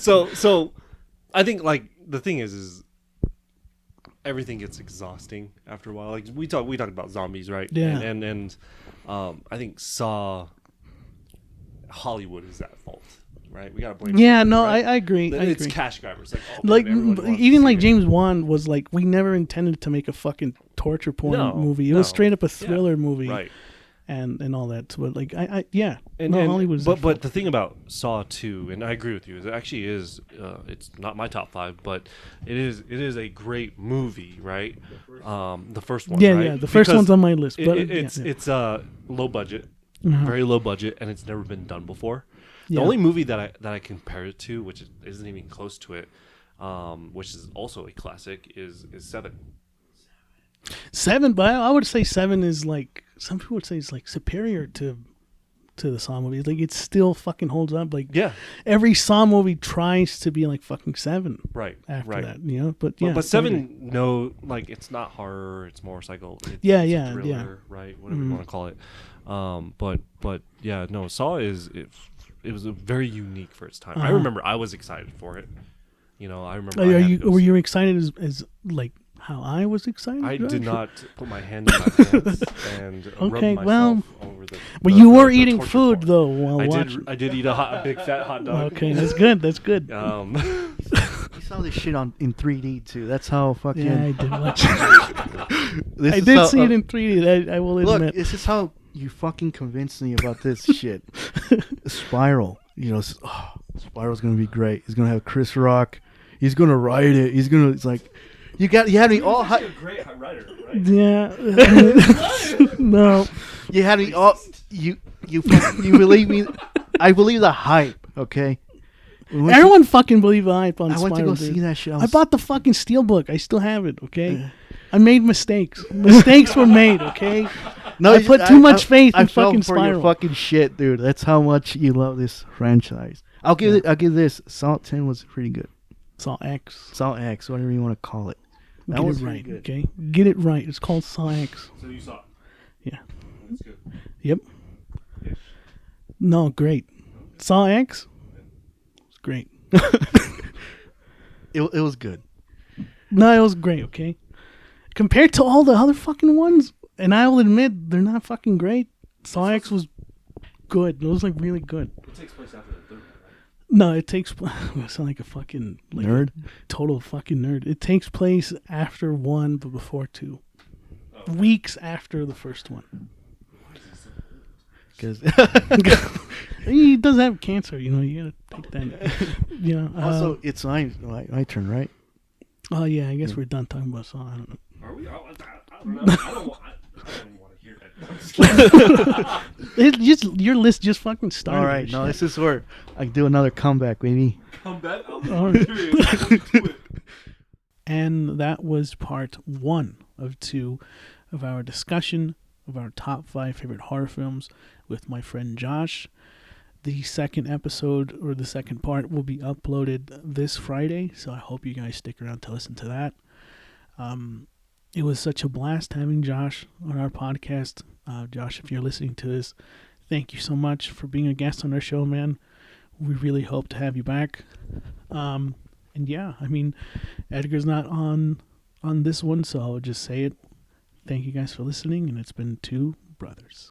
D: So I think like the thing is everything gets exhausting after a while. Like we talked about zombies, right?
C: Yeah.
D: And I think Saw Hollywood is at fault, right? We gotta blame.
C: Yeah, no,
D: right?
C: I agree.
D: It's cash grabbers.
C: Like even like James Wan was like, we never intended to make a fucking torture porn movie. It was straight up a thriller movie,
D: right?
C: And all that. But like
D: Hollywood. But the thing about Saw 2, and I agree with you, is it actually is. It's not my top 5, but it is a great movie, right? The first one.
C: Yeah,
D: right?
C: yeah. The first one's on my list. But
D: it's low budget,
C: Uh-huh.
D: very low budget, and it's never been done before. The
C: Yeah.
D: only movie that I compare it to, which isn't even close to it, which is also a classic, is 7.
C: 7, but I would say 7 is like, some people would say it's like superior to to the Saw movies. Like, it still fucking holds up. Like,
D: Yeah.
C: every Saw movie tries to be like fucking 7.
D: Right.
C: After
D: right.
C: that, you know. But yeah,
D: But 7, no, like it's not horror. It's more psycho. It's
C: Yeah,
D: a
C: yeah,
D: thriller,
C: yeah.
D: Right. Whatever you want to call it. But yeah, no. Saw it was a very unique for its time. I remember I was excited for it. You know, I remember.
C: Were you excited as like how I was excited?
D: I
C: Josh?
D: did not put my hand in my pants and
C: Okay,
D: rub
C: well,
D: myself over the.
C: But
D: the-
C: you
D: the-
C: were
D: the
C: eating
D: torture
C: food
D: part.
C: though while watching.
D: I did eat a big fat hot dog.
C: Okay, that's good. That's good.
E: You saw this shit in 3D too. That's how fucking.
C: Yeah, I did watch.
E: This
C: I
E: is
C: did
E: how-
C: see it in 3D. I will
E: Look,
C: admit.
E: this is how you fucking convinced me about this shit. Spiral. You know, Spiral's gonna be great. He's gonna have Chris Rock. He's gonna write it. It's like, you had me all.
D: a great writer, right?
C: Yeah. No.
E: You had me all. You believe me? I believe the hype. Okay.
C: Everyone fucking believe the hype on
E: I went to
C: Spiral,
E: go
C: dude.
E: see that shit.
C: I bought the fucking steelbook. I still have it. Okay. I made mistakes. Mistakes were made. Okay.
E: No,
C: I put too much faith
E: I
C: in
E: fell
C: fucking
E: for
C: Spiral.
E: your fucking shit, dude. That's how much you love this franchise. I'll give this. Salt 10 was pretty good.
C: Saw X.
E: Salt X, whatever you want to call it. That
C: Get
E: was
C: it
E: pretty
C: right.
E: good.
C: Okay. Get it right. It's called Saw X.
D: So you saw it.
C: Yeah.
D: That's good.
C: Yep. No, great. Saw X. It's great.
E: It was good.
C: No, it was great. Okay. Compared to all the other fucking ones, and I will admit they're not fucking great. Saw X was good. It was like really good.
D: It takes place after the third one, right?
C: No, it takes. I sound like a fucking
E: Nerd?
C: total fucking nerd. It takes place after 1, but before 2. Weeks after the first one.
E: Because
C: He does have cancer. You know, you gotta take that. You know.
E: also, it's my turn, right?
C: Oh yeah, I guess we're done talking about Saw. I don't know.
D: Are we? I don't know. I don't even want to hear that.
C: It just your list just fucking started.
E: All right, no, this is where I can do another comeback, baby.
D: Come back.
C: All right. And that was part 1 of 2 of our discussion of our top 5 favorite horror films with my friend Josh. The second episode, or the second part, will be uploaded this Friday, so I hope you guys stick around to listen to that. It was such a blast having Josh on our podcast. Josh, if you're listening to this, thank you so much for being a guest on our show, man. We really hope to have you back. And yeah, I mean, Edgar's not on this one, so I'll just say it. Thank you guys for listening, and it's been 2 brothers.